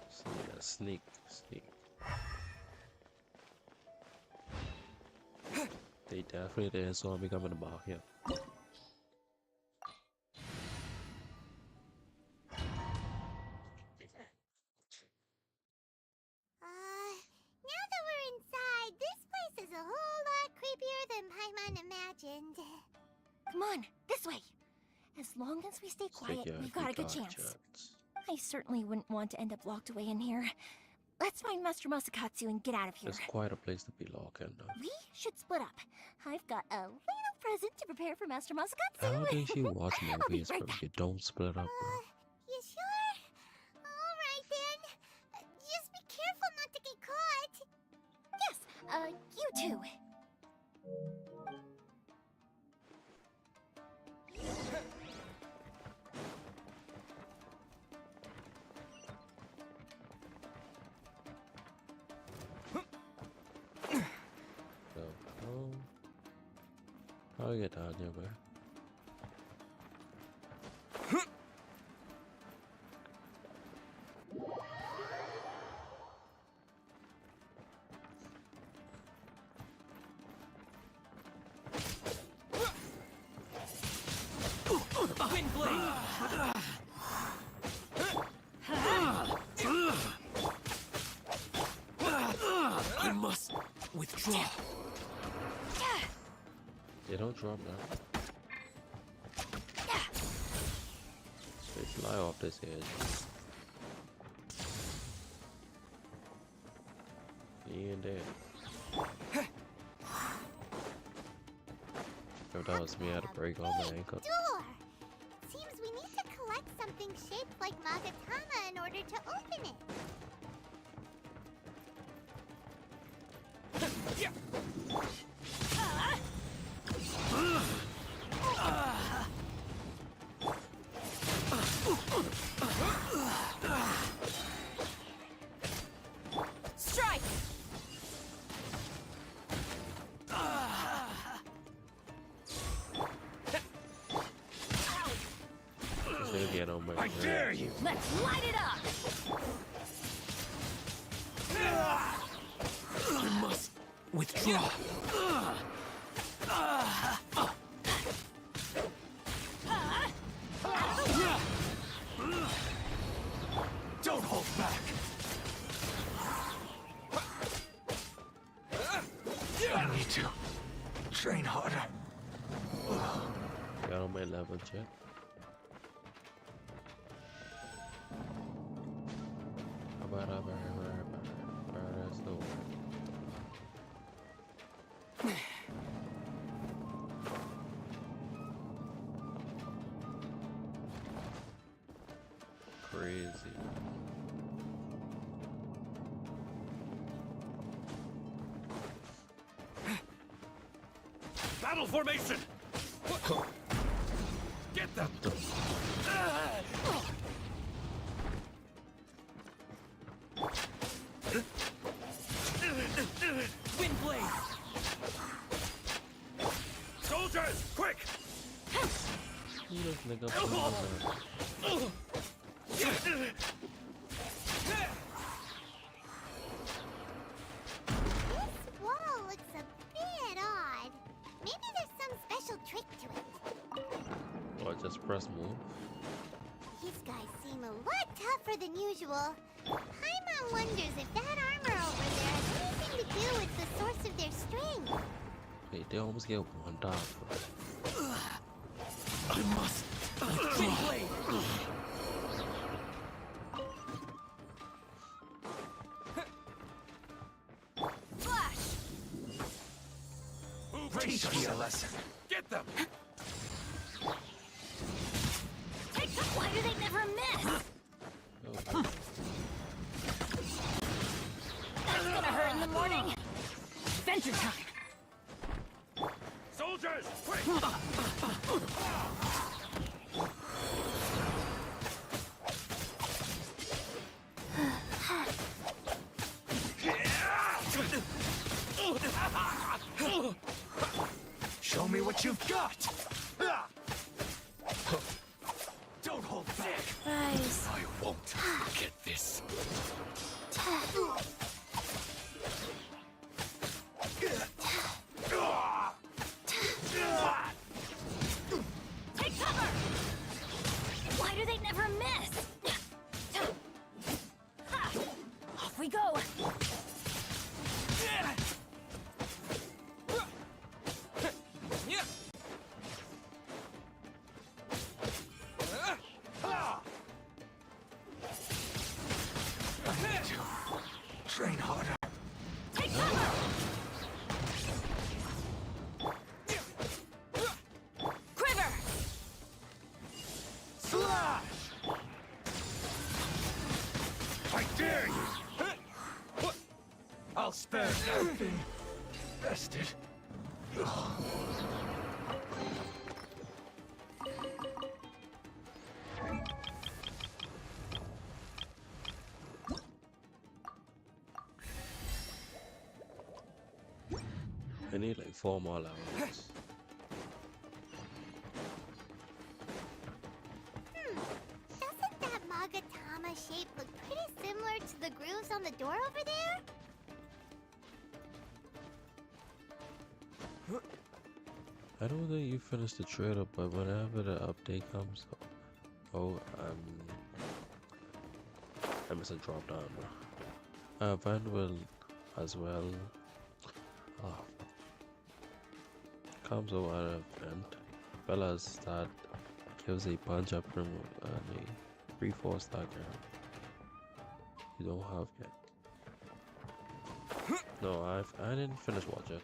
So yeah, sneak. They definitely didn't saw me coming about here. Come on, this way. As long as we stay quiet, we've got a good chance. I certainly wouldn't want to end up locked away in here. Let's find Master Masakatsu and get out of here. It's quite a place to be locked in, though. We should split up. I've got a little present to prepare for Master Masakatsu. How did you watch movies right where back. you don't split up, bro? You sure? Alright then. Just be careful not to get caught. Yes, you too. So, how do you get down here, bro? Wind blade. I must withdraw. You don't drop that. They fly off this edge. He ain't dead. If that was me, I'd break all my ankle. Door! Seems we need to collect something shaped like Magatama in order to open it. Yeah. Strike! Just get on my I dare you! Let's light it up! I must withdraw. Don't hold back. I need to train harder. Got on my level check. That's the one. Crazy. Battle formation! Get them! Wind blade. Soldiers, quick! Who does nigga play This wall looks a bit odd. Maybe there's some special trick to it. Or just press move? These guys seem a lot tougher than usual. Paimon wonders if that armor over there has anything to do with the source of their strength. Wait, they almost get one dot for it. I must Wind blade. Flash! teach me a lesson. Get them! Take them! Why do they never miss? Okay. That's gonna hurt in the morning. Adventure time! Soldiers, quick! Show me what you've got! Don't hold back! Rise. I won't forget this. Take cover! Why do they never miss? Ha! Off we go! Yeah. I've been bested. I need like 4 more levels. Doesn't that Magatama shape look pretty similar to the grooves on the door over there? I don't think you finished the trailer, but whenever the update comes, I must have dropped down. Van will as well. Oh, comes over at an event. Fellas that gives a punch up from a 3-4 stacker. You don't have yet. No, I didn't finish watch it.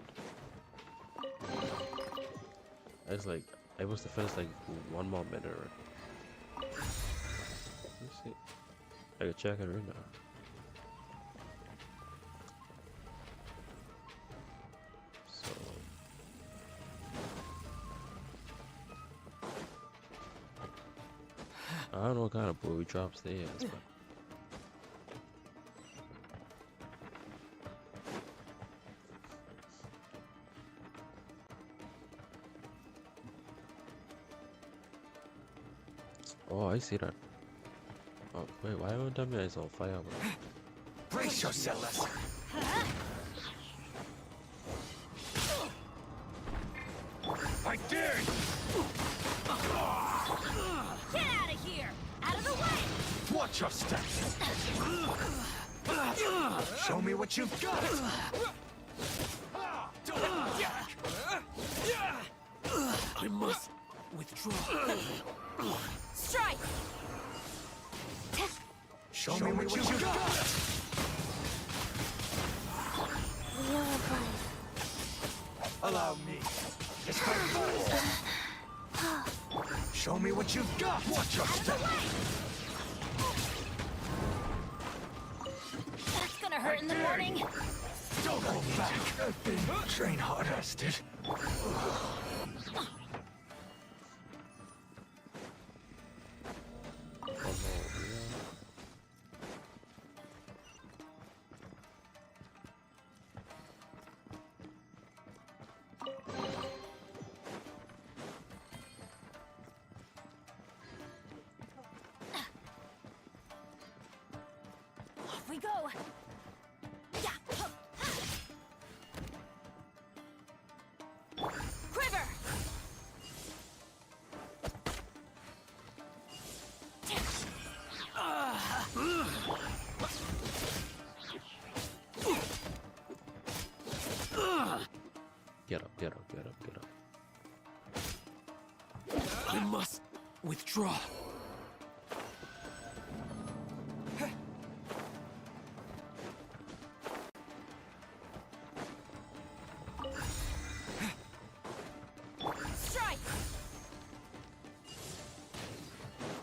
It's like I was to finish like 1 more minute. Let me see. I can check it right now. So I don't know what kind of booby drops they is, but oh, I see that. Oh, wait, why won't that mean it's on fire, bro? Brace yourself. I dare you. Get out of here! Out of the way! Watch your steps. Show me what you've got. I must withdraw. Strike! Show me what you've got. Wheel of life. Allow me. It's my battle. Show me what you've got. Watch your step. That's gonna hurt in the morning. Don't hold back. I've been train hard rested. Off we go. Yeah. Quiver. Get up, get up, get up, get up. I must withdraw. Strike!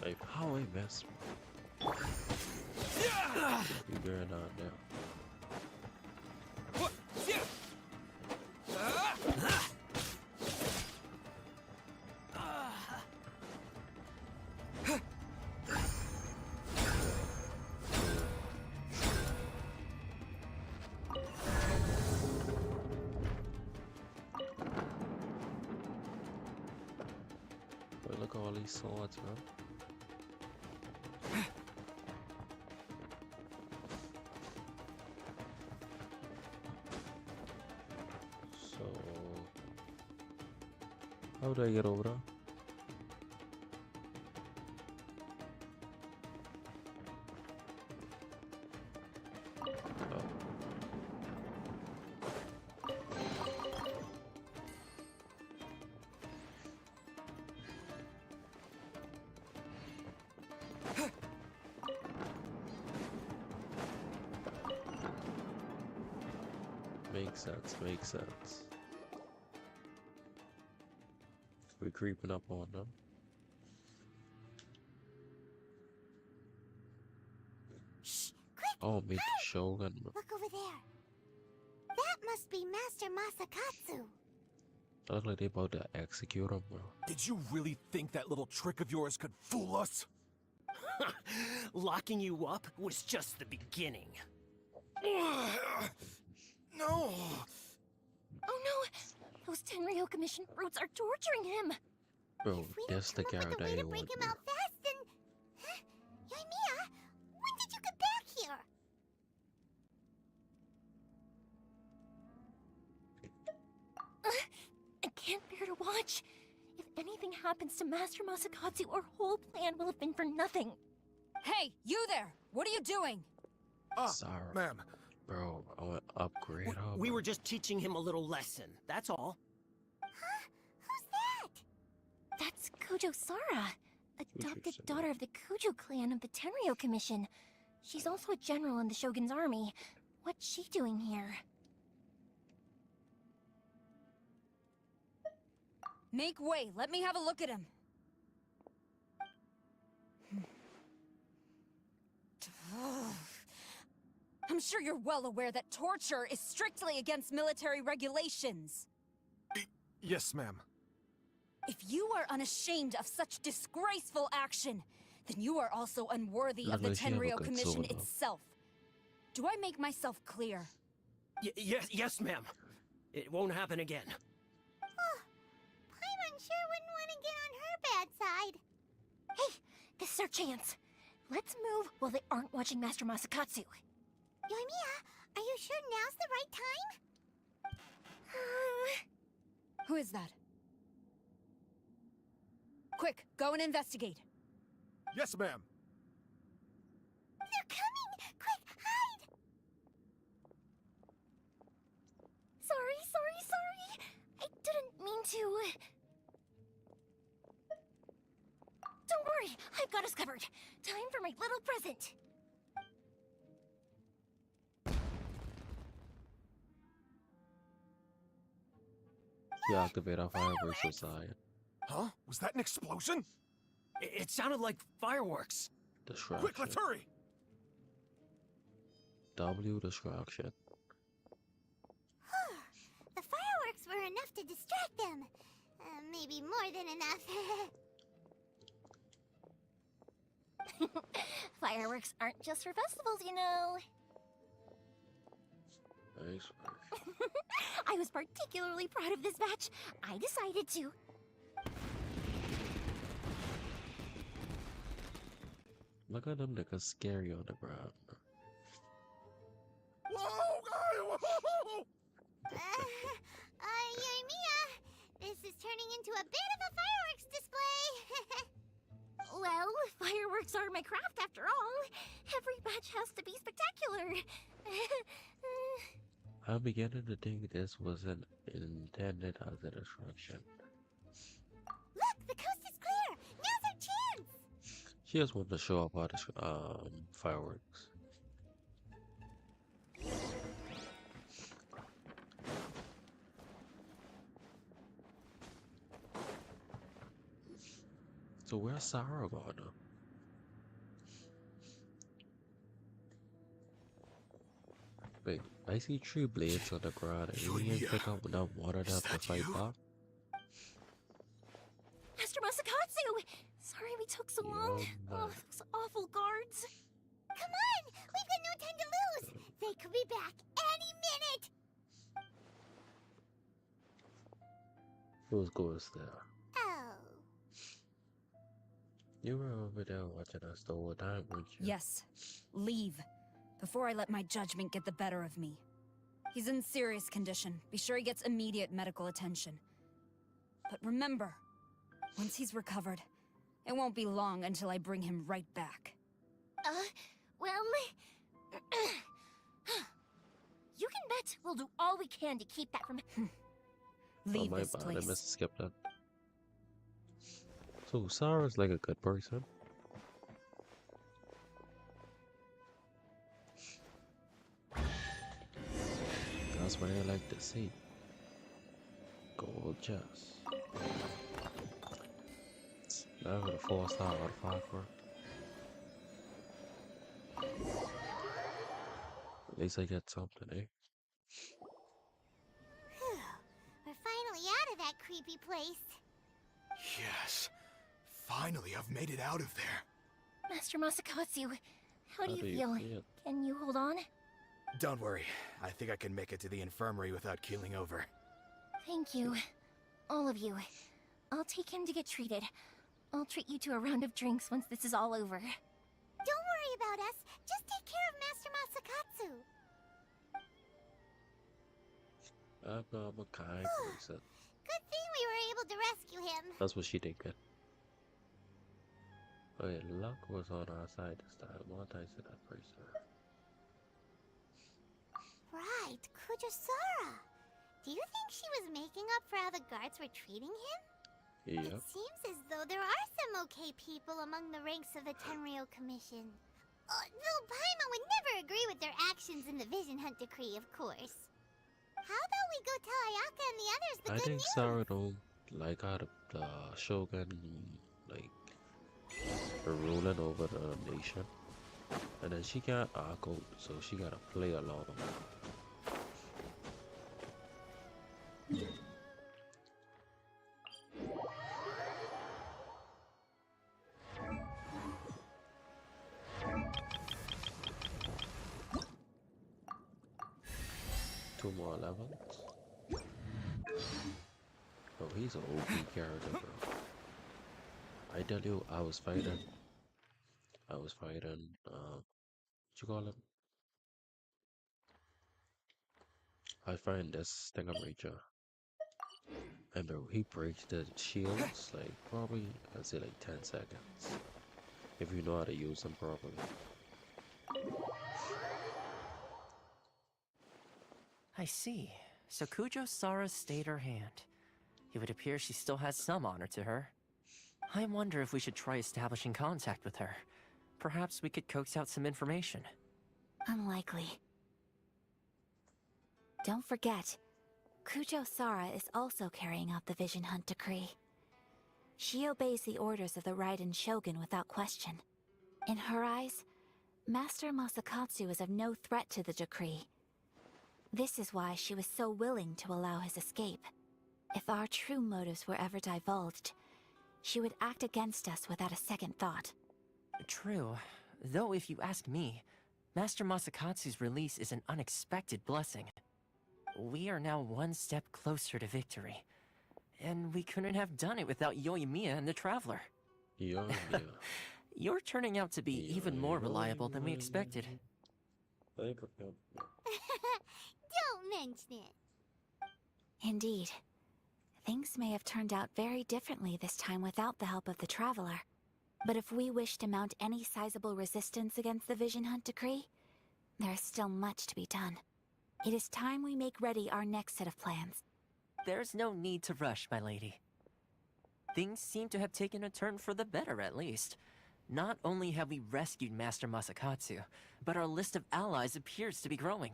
Like, how I mess? You bear down there. Wait, look at all these swords, man. So, how do I get over there? Oh. Makes sense, makes sense. We're creeping up on them. Shh! Quick! Oh, meet the Shogun. Look over there. Master Masakatsu. I look like they about to execute him, bro. Did you really think that little trick of yours could fool us? Locking you up was just the beginning. No! Oh no! Those Tenryo Commission brutes are torturing him! Bro, If we that's the don't come up with character a way I to want. break him out fast, then... Huh? Yoimiya, when did you get back here? I can't bear to watch. If anything happens to Master Masakatsu, our whole plan will have been for nothing. Hey, you there! What are you doing? Sorry, Ma'am. bro. I want to upgrade her. We bro. were just teaching him a little lesson, that's all. Huh? Who's that? That's Kujo Sara, adopted Kujo-sama. daughter of the Kujo clan of the Tenryo Commission. She's also a general in the Shogun's army. What's she doing here? Make way. Let me have a look at him. I'm sure you're well aware that torture is strictly against military regulations. Yes, ma'am. If you are unashamed of such disgraceful action, then you are also unworthy of the Unless you have a Tenryo good Commission sword, though. itself. Do I make myself clear? Yes, ma'am. It won't happen again. Paimon sure wouldn't want to get on her bad side. Hey, this is our chance. Let's move while they aren't watching Master Masakatsu. Yoimiya, are you sure now's the right time? Who is that? Quick, go and investigate. Yes, ma'am. They're coming! Quick, hide! Sorry. I didn't mean to. Don't worry, I've got us covered. Time for my little present. You activate our fireworks inside. Huh? Was that an explosion? It sounded like fireworks. Distraction. Quick, let's hurry! W distraction. The fireworks were enough to distract them. Maybe more than enough. Fireworks aren't just for festivals, you know. Nice. I was particularly proud of this batch. I decided to. Look at them niggas scary on the ground. Whoa! Yoimiya, this is turning into a bit of a fireworks display. Well, fireworks are my craft after all. Every batch has to be spectacular. I'm beginning to think this wasn't intended as a distraction. Look, the coast is clear. Now's our chance. She just wanted to show off all the fireworks. So where's Sarah going now? Wait, I see 3 blades on the ground and you didn't pick up enough water to fight back? Master Masakatsu! Sorry we took so long. man. Oh, those awful guards. Come on! We've got no time to lose! They could be back any minute! Who's ghost there? Oh. You were over there watching us the whole time, weren't you? Yes. Leave. Before I let my judgment get the better of me. He's in serious condition. Be sure he gets immediate medical attention. But remember, once he's recovered, it won't be long until I bring him right back. Well... you can bet we'll do all we can to keep that from... Leave oh, my this bad, I place. must have skipped that. So Sarah's like a good person. That's what I like to see. Gold chest. Now with a 4-star out of 5 for. At least I get something, eh? creepy place. Yes. Finally, I've made it out of there. Master Masakatsu, how do you feel? feel? Can you hold on? Don't worry. I think I can make it to the infirmary without keeling over. Thank you. All of you. I'll take him to get treated. I'll treat you to a round of drinks once this is all over. Don't worry about us. Just take care of Master Masakatsu. Good thing we were able to rescue him. That's what she did good. Okay, luck was on our side this time. One time to that person. Right, Kujosara. Do you think she was making up for how the guards were treating him? Yep. It seems as though there are some okay people among the ranks of the Tenryou Commission. Though Paimon would never agree with their actions in the Vision Hunt Decree, of course. How about we go tell Ayaka and the others the I good think news? Sarah don't like how the Shogun like ruling over the nation, and then she got Akko, so she gotta play along. Two more levels. Oh, he's an OP character, bro. I tell you, I was fighting, what you call him? I find this Thingamajor. And bro, he breaks the shields, like, probably, I'd say like 10 seconds. If you know how to use them properly. I see. So Kujo-Sara stayed her hand. It would appear she still has some honor to her. I wonder if we should try establishing contact with her. Perhaps we could coax out some information. Unlikely. Don't forget, Kujo-Sara is also carrying out the Vision Hunt Decree. She obeys the orders of the Raiden Shogun without question. In her eyes, Master Masakatsu is of no threat to the decree. This is why she was so willing to allow his escape. If our true motives were ever divulged, she would act against us without a second thought. True. Though if you ask me, Master Masakatsu's release is an unexpected blessing. We are now one step closer to victory. And we couldn't have done it without Yoimiya and the Traveler. Yoimiya. You're turning out to be even more reliable than we expected. Don't mention it. Indeed. Things may have turned out very differently this time without the help of the Traveler. But if we wish to mount any sizable resistance against the Vision Hunt Decree, there is still much to be done. It is time we make ready our next set of plans. There's no need to rush, my lady. Things seem to have taken a turn for the better, at least. Not only have we rescued Master Masakatsu, but our list of allies appears to be growing.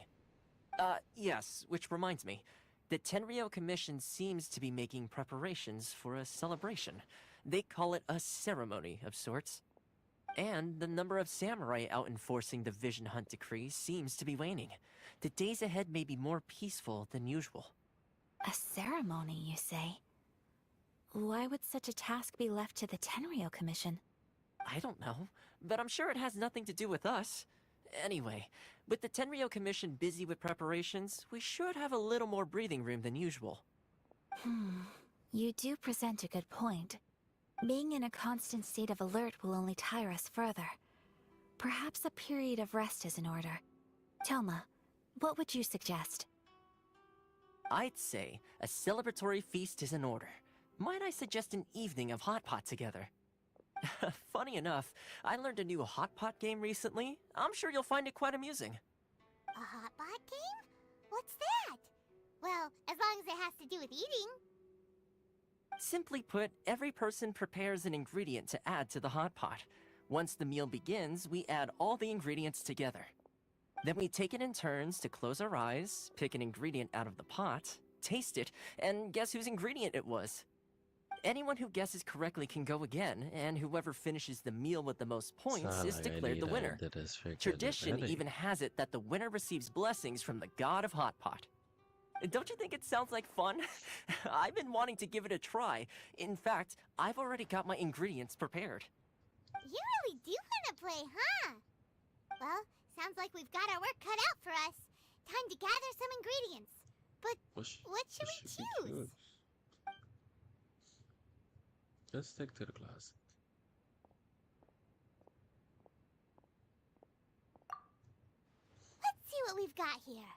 Yes, which reminds me. The Tenryou Commission seems to be making preparations for a celebration. They call it a ceremony of sorts. And the number of samurai out enforcing the Vision Hunt Decree seems to be waning. The days ahead may be more peaceful than usual. A ceremony, you say? Why would such a task be left to the Tenryou Commission? I don't know, but I'm sure it has nothing to do with us. Anyway, with the Tenryou Commission busy with preparations, we should have a little more breathing room than usual. You do present a good point. Being in a constant state of alert will only tire us further. Perhaps a period of rest is in order. Toma, what would you suggest? I'd say a celebratory feast is in order. Might I suggest an evening of hot pot together? Funny enough, I learned a new hot pot game recently. I'm sure you'll find it quite amusing. A hot pot game? What's that? Well, as long as it has to do with eating. Simply put, every person prepares an ingredient to add to the hot pot. Once the meal begins, we add all the ingredients together. Then we take it in turns to close our eyes, pick an ingredient out of the pot, taste it, and guess whose ingredient it was. Anyone who guesses correctly can go again, and whoever finishes the meal with the most points is declared the winner. Tradition even has it that the winner receives blessings from the god of Hot Pot. Don't you think it sounds like fun? I've been wanting to give it a try. In fact, I've already got my ingredients prepared. You really do want to play, huh? Well, sounds like we've got our work cut out for us. Time to gather some ingredients. But what should we choose? Let's stick to the classic. Let's see what we've got here.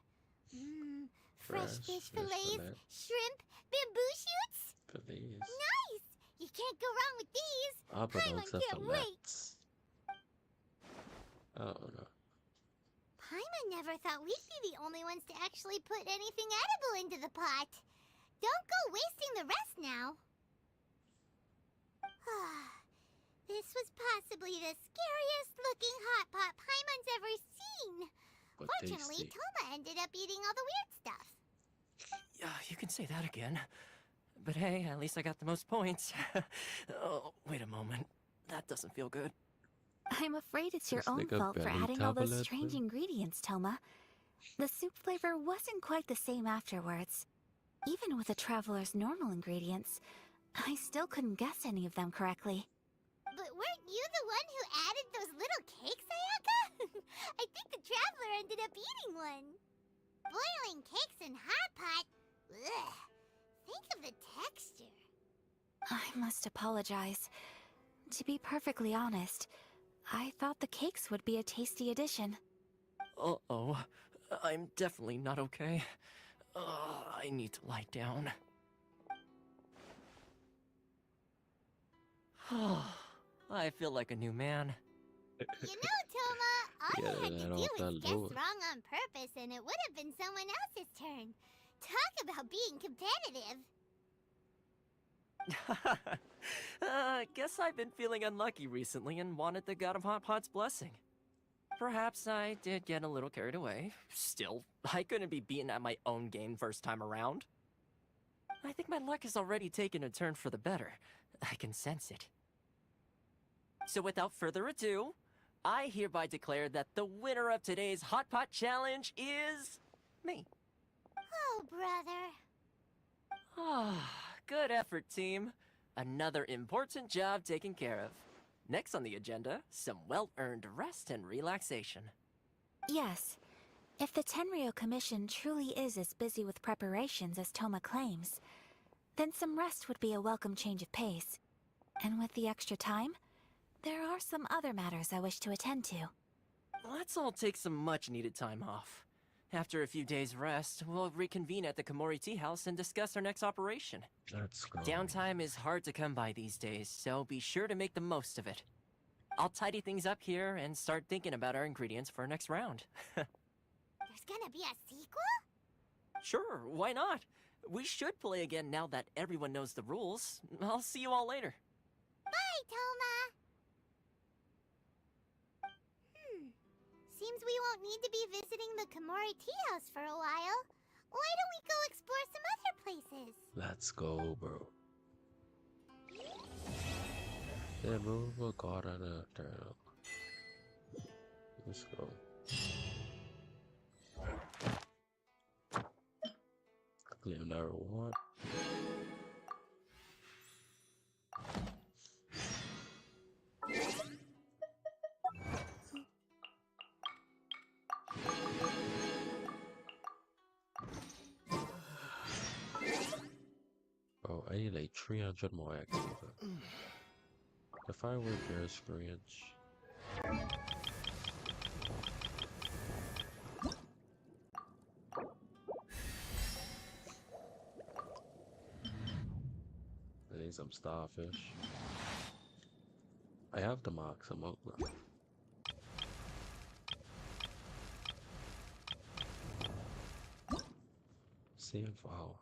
Fresh fish fillets, shrimp, bamboo shoots. Fillets. Nice! You can't go wrong with these. Paimon can't wait. Oh no. Paimon never thought we'd be the only ones to actually put anything edible into the pot. Don't go wasting the rest now. This was possibly the scariest looking hot pot Paimon's ever seen. But Fortunately, tasty. Toma ended up eating all the weird stuff. Yeah, you can say that again. But hey, at least I got the most points. Oh, wait a moment. That doesn't feel good. I'm afraid it's your This own nigga fault for belly adding all those tablet, strange man. ingredients, Toma. The soup flavor wasn't quite the same afterwards. Even with the traveler's normal ingredients, I still couldn't guess any of them correctly. But weren't you the one who added those little cakes, Ayaka? I think the traveler ended up eating one. Boiling cakes in hot pot? Ugh. Think of the texture. I must apologize. To be perfectly honest, I thought the cakes would be a tasty addition. Uh-oh. I'm definitely not okay. I need to lie down. I feel like a new man. You know, Toma, all Yeah, you had to that do off was that guess lower. wrong on purpose and it would have been someone else's turn. Talk about being competitive. Guess I've been feeling unlucky recently and wanted the God of Hot Pot's blessing. Perhaps I did get a little carried away. Still, I couldn't be beaten at my own game first time around. I think my luck has already taken a turn for the better. I can sense it. So without further ado, I hereby declare that the winner of today's Hot Pot Challenge is... me. Oh, brother. Ah, good effort, team. Another important job taken care of. Next on the agenda, some well-earned rest and relaxation. Yes, if the Tenryo Commission truly is as busy with preparations as Toma claims, then some rest would be a welcome change of pace. And with the extra time, there are some other matters I wish to attend to. Let's all take some much-needed time off. After a few days' rest, we'll reconvene at the Komori Tea House and discuss our next operation. Let's go. Downtime is hard to come by these days, so be sure to make the most of it. I'll tidy things up here and start thinking about our ingredients for our next round. There's gonna be a sequel? Sure, why not? We should play again now that everyone knows the rules. I'll see you all later. Bye, Toma. Seems we won't need to be visiting the Komori Tea House for a while. Why don't we go explore some other places? Let's go, bro. Yeah, bro, we'll go out on a turn. Let's go. Claim that reward. Bro, I need like 300 more active. The firework here is strange. I need some starfish. I have the maximum. Save wow.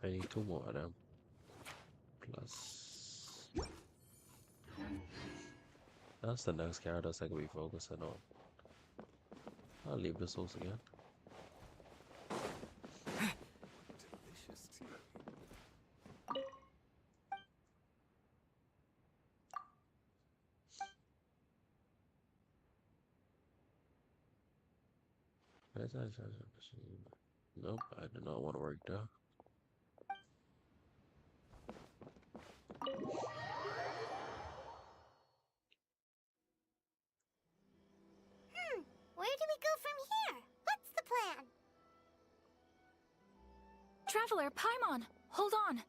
I need 2 more of them. Plus. That's the next character I can be focusing on. I'll leave this house again. Delicious tea. Where's that machine? Nope, I do not want to work there. Where do we go from here? What's the plan? Traveler, Paimon, hold on.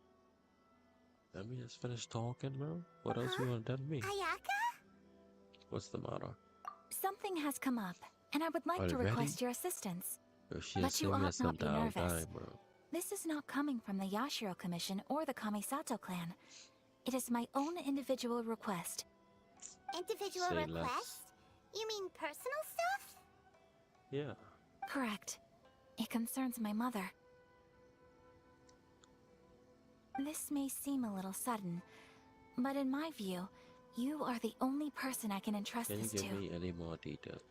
Let me just finish talking, bro. What else you want to tell me? Ayaka? What's the matter? Something has come up, and I would like to Already? request your assistance. Yo, she But has you seen me ought not be sometime, nervous. bro. This is not coming from the Yashiro Commission or the Kamisato clan. It is my own individual request. Individual Say request? less. You mean personal stuff? Yeah. Correct. It concerns my mother. This may seem a little sudden, but in my view, you are the only person I can entrust Can you this give to. me any more details?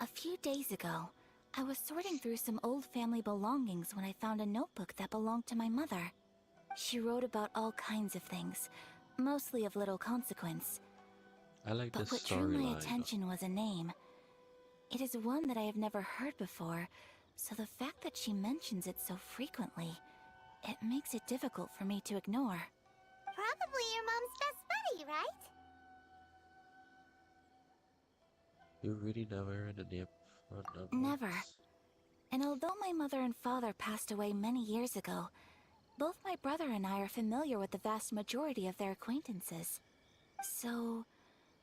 A few days ago, I was sorting through some old family belongings when I found a notebook that belonged to my mother. She wrote about all kinds of things, mostly of little consequence. I like But this what drew my storyline. attention was a name. It is one that I have never heard before, so the fact that she mentions it so frequently, it makes it difficult for me to ignore. Probably your mom's best buddy, right? You really never heard the name for numbers? Never. And although my mother and father passed away many years ago, both my brother and I are familiar with the vast majority of their acquaintances. So,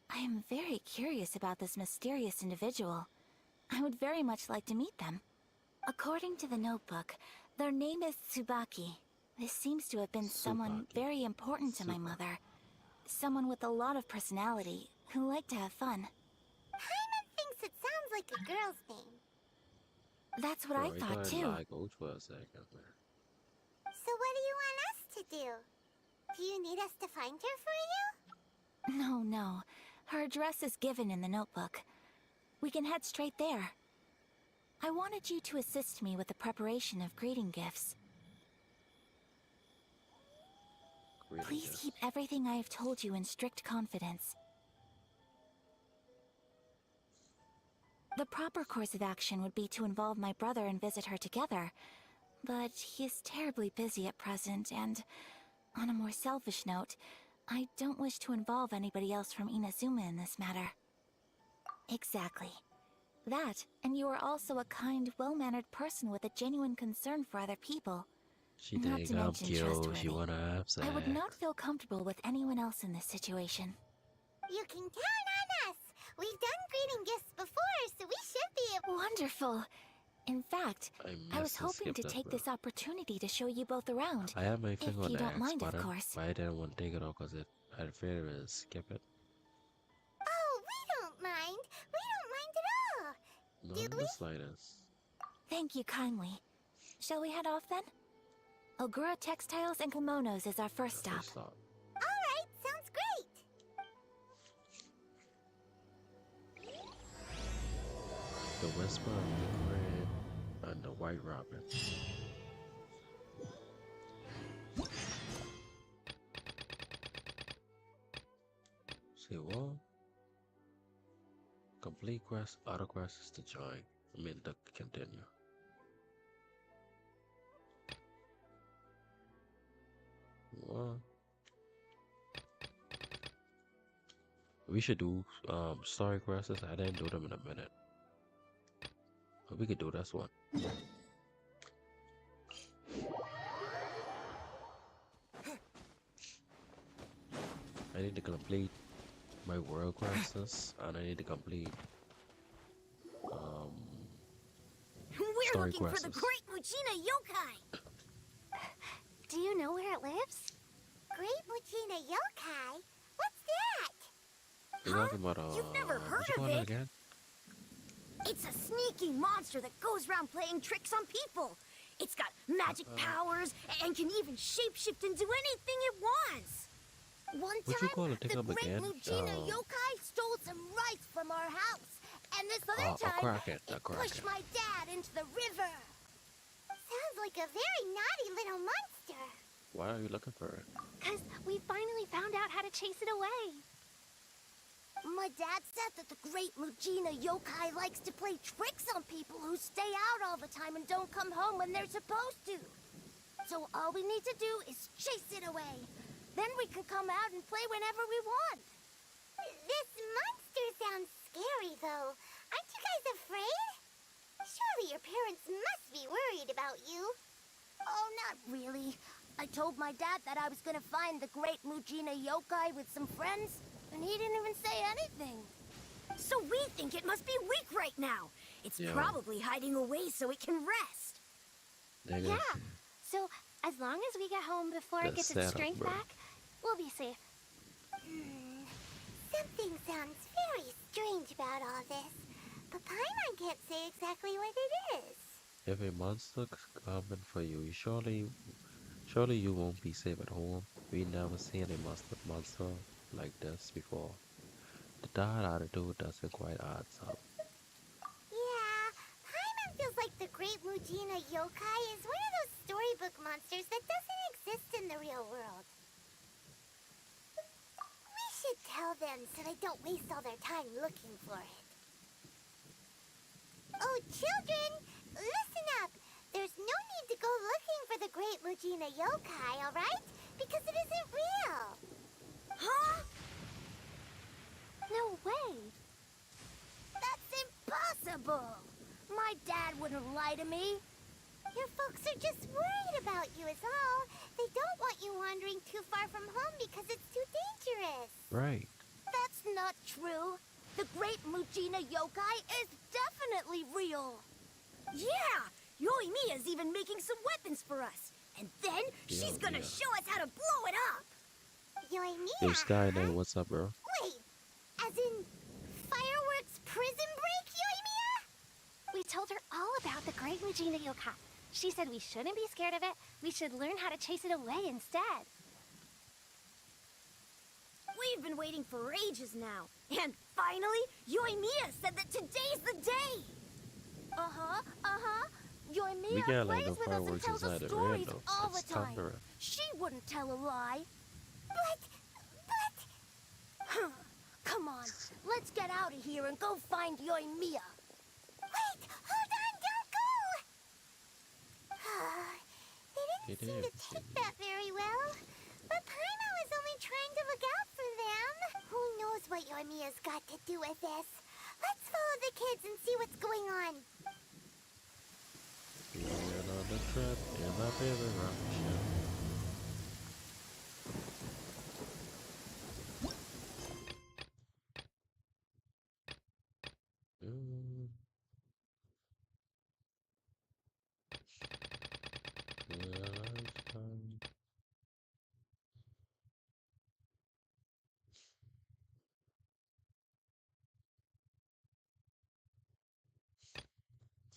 I am very curious about this mysterious individual. I would very much like to meet them. According to the notebook, their name is Tsubaki. This seems to have been someone Tsubaki. very important to my mother. Someone with a lot of personality, who liked to have fun. Paimon thinks it sounds like a girl's name. That's what I Bro, thought you too. like Oach for a second, man. So what do you want us to do? Do you need us to find her for you? No. Her address is given in the notebook. We can head straight there. I wanted you to assist me with the preparation of greeting gifts. Really Please just- keep everything I have told you in strict confidence. The proper course of action would be to involve my brother and visit her together, but he is terribly busy at present, and on a more selfish note, I don't wish to involve anybody else from Inazuma in this matter. Exactly. That, and you are also a kind, well-mannered person with a genuine concern for other people. She Not think to I'm mention cute, she trustworthy. wanna have sex. I would not feel comfortable with anyone else in this situation. You can count on us. We've done greeting gifts before, so we should be able. Wonderful. In fact, I was must have hoping to skipped take that, this opportunity to show you both around. I have my If finger on you the don't X mind, of button, course. but I didn't want to take it off because I fear to skip it. Oh, we don't mind. We don't mind at all. Not Do in the slightest. Thank you kindly. Shall we head off then? Ogura Textiles and Kimonos is our first stop. First stop. All right, sounds great. The Whisper of the Crib and the White Robin. Say what? Complete quest, auto quest is to join. I mean to continue. What? We should do story quests. I didn't do them in a minute. But we could do this one. I need to complete my world quests and I need to complete We're story looking quests. for the Great Muchina Yokai. Do you know where it lives? Great Muchina Yokai? What's that? You're talking about You've never what heard you of call it? again? It's a sneaky monster that goes around playing tricks on people. It's got magic powers and can even shapeshift and do anything it wants. One What you time, call it? Take the up Great again? Muchina Yokai stole some rice from our house. And this other A time, Kraken, a it pushed Kraken. my dad into the river. Sounds like a very naughty little monster. Why are you looking for it? 'Cause we finally found out how to chase it away. My dad said that the great Mujina yokai likes to play tricks on people who stay out all the time and don't come home when they're supposed to. So all we need to do is chase it away. Then we can come out and play whenever we want. This monster sounds scary, though. Aren't you guys afraid? Surely your parents must be worried about you. Oh, not really. I told my dad that I was gonna find the great Mujina yokai with some friends, and he didn't even say anything. So we think it must be weak right now. It's probably hiding away so it can rest. Nigga. Yeah. So as long as we get home before it gets its strength back, we'll be safe. Something sounds very strange about all this, but Paimon can't say exactly what it is. If a monster coming for you, surely you won't be safe at home. We never seen a monster like this before. The dark attitude doesn't quite add up. Yeah, Paimon feels like the great Mujina yokai is one of those storybook monsters that doesn't exist in the real world. We should tell them so they don't waste all their time looking for it. Oh, children, listen up. There's no need to go looking for the great Mujina yokai, alright? Because it isn't real. Huh? No way. That's impossible. My dad wouldn't lie to me. Your folks are just worried about you is all. They don't want you wandering too far from home because it's too dangerous. Right. That's not true. The great Mujina yokai is definitely real. Yeah! Yoimiya's even making some weapons for us. And then she's gonna show us how to blow it up. Yoimiya? Yo, Skynet, what's up, bro? Wait, as in fireworks prison break, Yoimiya? We told her all about the great Mujina yokai. She said we shouldn't be scared of it. We should learn how to chase it away instead. We've been waiting for ages now. And finally, Yoimiya said that today's the day. Yoimiya We got like plays no with us and fireworks tells us inside the stories though. all It's the time. thunder. She wouldn't tell a lie. But... Come on, let's get out of here and go find Yoimiya. Wait, hold on, don't go! They didn't seem to take that very well. But Paimon was only trying to look out for them. Who knows what Yoimiya's got to do with this? Let's follow the kids and see what's going on. Being on the trip in my favorite rock ship.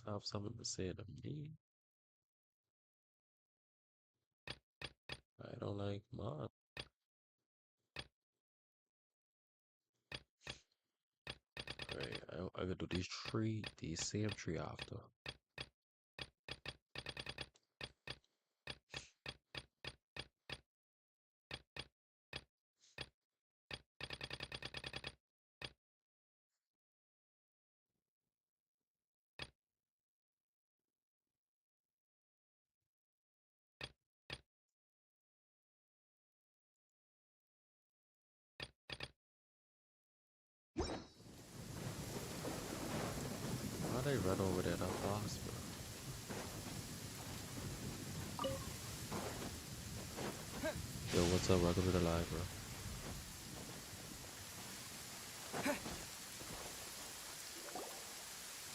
Have something to say to me. I don't like mod. Alright, I gotta do these same tree after. Why they run over there that fast, bro? Yo, what's up? Welcome to the live, bro.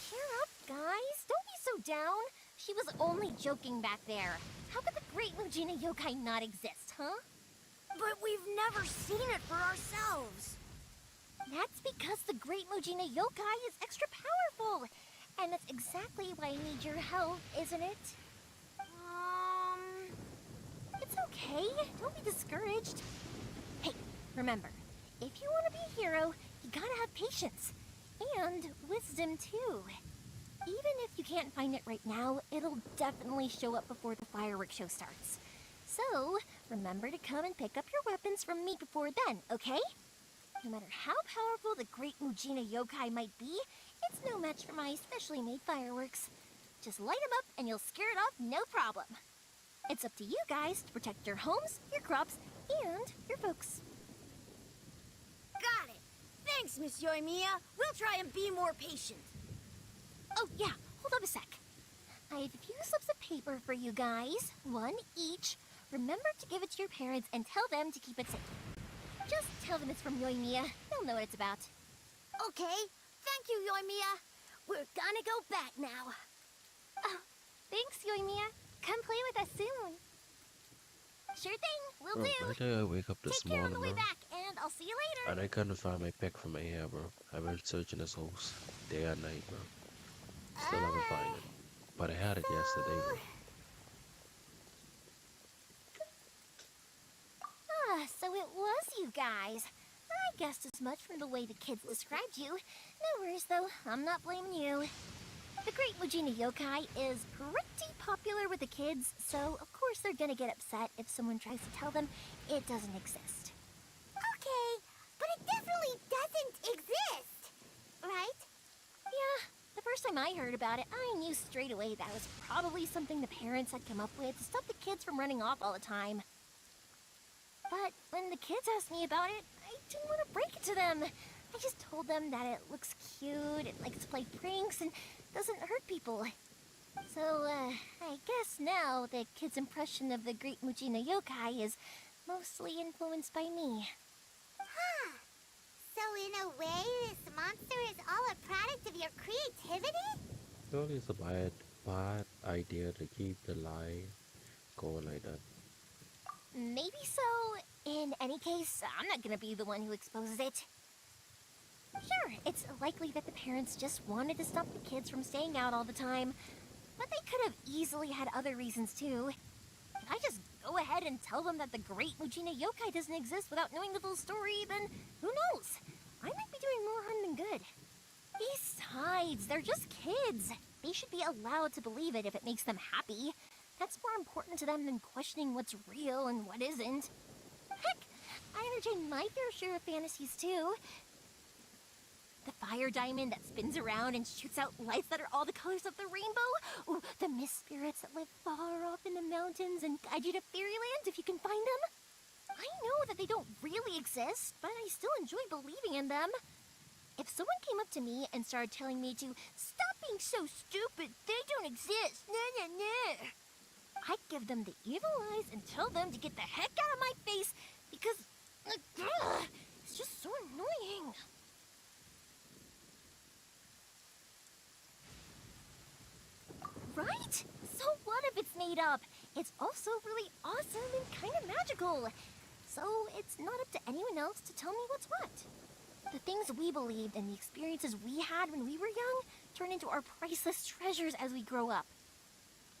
Cheer up, guys. Don't be so down. She was only joking back there. How could the great Mujina yokai not exist, huh? But we've never seen it for ourselves. That's because the great Mujina yokai is extra powerful. And that's exactly why I need your help, isn't it? It's okay. Don't be discouraged. Hey, remember, if you want to be a hero, you gotta have patience. And wisdom, too. Even if you can't find it right now, it'll definitely show up before the fireworks show starts. So, remember to come and pick up your weapons from me before then, okay? No matter how powerful the great Mujina yokai might be, it's no match for my specially made fireworks. Just light them up and you'll scare it off no problem. It's up to you guys to protect your homes, your crops, and your folks. Got it. Thanks, Miss Yoimiya. We'll try and be more patient. Oh, yeah, hold up a sec. I have a few slips of paper for you guys, one each. Remember to give it to your parents and tell them to keep it safe. Just tell them it's from Yoimiya. They'll know what it's about. Okay. Thank you, Yoimiya. We're gonna go back now. Oh, thanks, Yoimiya. Come play with us soon. Sure thing, we'll do. Right there, I wake up this Take care on morning, the way bro. back, and I'll see you later. And I couldn't find my pick from my hair, bro. I've been searching this house day and night, bro. Still haven't found it. But I had it yesterday, bro. Ah, so it was you guys. I guessed as much from the way the kids described you. No worries, though. I'm not blaming you. The Great Mujina Yokai is pretty popular with the kids, so of course they're gonna get upset if someone tries to tell them it doesn't exist. Okay, but it definitely doesn't exist, right? Yeah, the first time I heard about it, I knew straight away that was probably something the parents had come up with to stop the kids from running off all the time. But when the kids asked me about it, I didn't want to break it to them. I just told them that it looks cute, it likes to play pranks, and doesn't hurt people. So, I guess now the kids' impression of the Great Mujina Yokai is mostly influenced by me. Huh. So in a way, this monster is all a product of your creativity? Surely it's a bad idea to keep the lie going like that. Maybe so. In any case, I'm not gonna be the one who exposes it. Sure, it's likely that the parents just wanted to stop the kids from staying out all the time, but they could have easily had other reasons too. If I just go ahead and tell them that the Great Mujina Yokai doesn't exist without knowing the full story, then who knows? I might be doing more harm than good. Besides, they're just kids. They should be allowed to believe it if it makes them happy. That's more important to them than questioning what's real and what isn't. Heck, I entertain my fair share of fantasies too. The fire diamond that spins around and shoots out lights that are all the colors of the rainbow. Ooh, the mist spirits that live far off in the mountains and guide you to fairyland if you can find them. I know that they don't really exist, but I still enjoy believing in them. If someone came up to me and started telling me to stop being so stupid, they don't exist, I'd give them the evil eyes and tell them to get the heck out of my face because it's just so annoying. Right? So what if it's made up? It's also really awesome and kind of magical. So it's not up to anyone else to tell me what's what. The things we believed and the experiences we had when we were young turn into our priceless treasures as we grow up.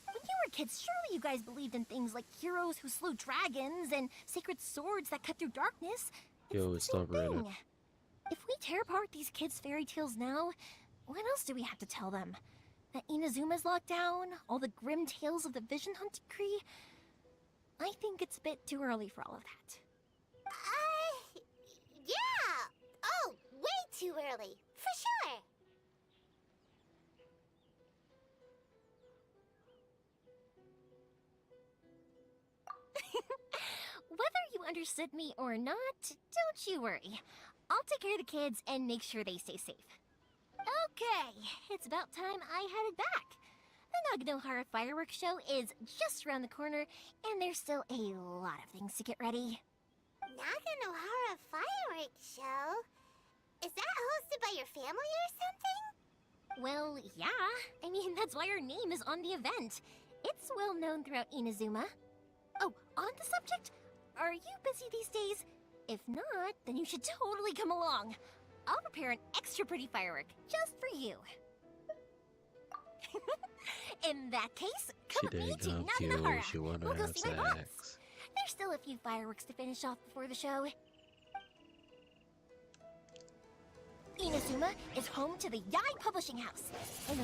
When you were kids, surely you guys believed in things like heroes who slew dragons and sacred swords that cut through darkness. Yo, It's the same stop reading. thing. If we tear apart these kids' fairy tales now, what else do we have to tell them? That Inazuma's locked down? All the grim tales of the Vision Hunt decree? I think it's a bit too early for all of that. Yeah! Oh, way too early, for sure! Whether you understood me or not, don't you worry. I'll take care of the kids and make sure they stay safe. Okay, it's about time I headed back. The Naganohara fireworks show is just around the corner, and there's still a lot of things to get ready. Naganohara fireworks show? Is that hosted by your family or something? Well, yeah. I mean, that's why our name is on the event. It's well known throughout Inazuma. Oh, on the subject, are you busy these days? If not, then you should totally come along. I'll prepare an extra pretty firework just for you. In that case, come with me didn't to have to, Naganohara. she wanna We'll go have see my boss. sex. There's still a few fireworks to finish off before the show. Inazuma is home to the Yai Publishing House, and a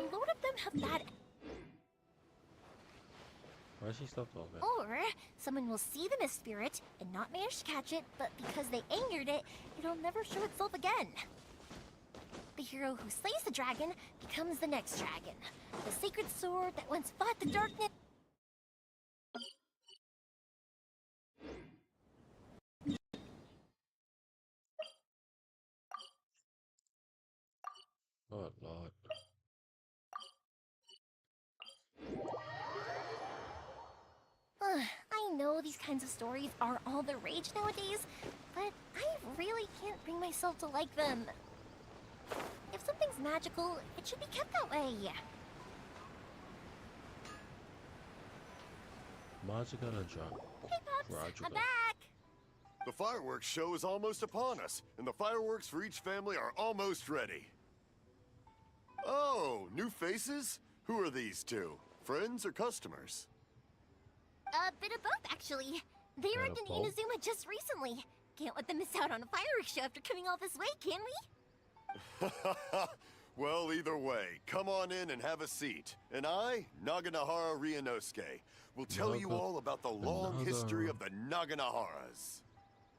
lot of them have bad. Why is she stop talking? Or someone will see the mist spirit and not manage to catch it, but because they angered it, it'll never show itself again. The hero who slays the dragon becomes the next dragon. The sacred sword that once fought the darkness. Oh Lord. I know these kinds of stories are all the rage nowadays, but I really can't bring myself to like them. If something's magical, it should be kept that way. Magical and drop. Hey, Pops, I'm back! The fireworks show is almost upon us, and the fireworks for each family are almost ready. Oh, new faces? Who are these two? Friends or customers? A bit of both, actually. They arrived in Inazuma just recently. Can't let them miss out on a fireworks show after coming all this way, can we? Well, either way, come on in and have a seat. And I, Naganahara Ryunosuke, will tell you all about the long history of the Naganaharas.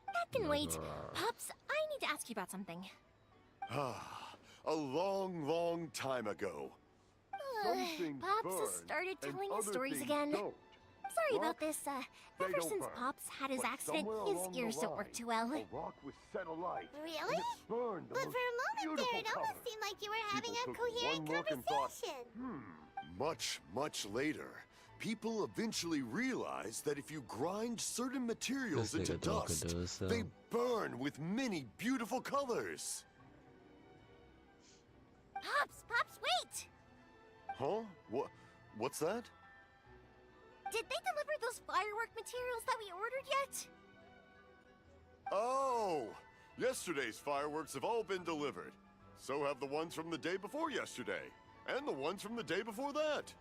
That can wait. Pops, I need to ask you about something. A long, long time ago. Pops has started telling his stories again. Sorry about this. Ever since Pops had his accident, his ears don't work too well. Really? But for a moment there, it almost seemed like you were having a coherent conversation. Much, much later, people eventually realized that if you grind certain materials into dust, they burn with many beautiful colors. Pops, wait! Huh? What's that? Did they deliver those firework materials that we ordered yet? Oh! Yesterday's fireworks have all been delivered. So have the ones from the day before yesterday. And the ones from the day before that.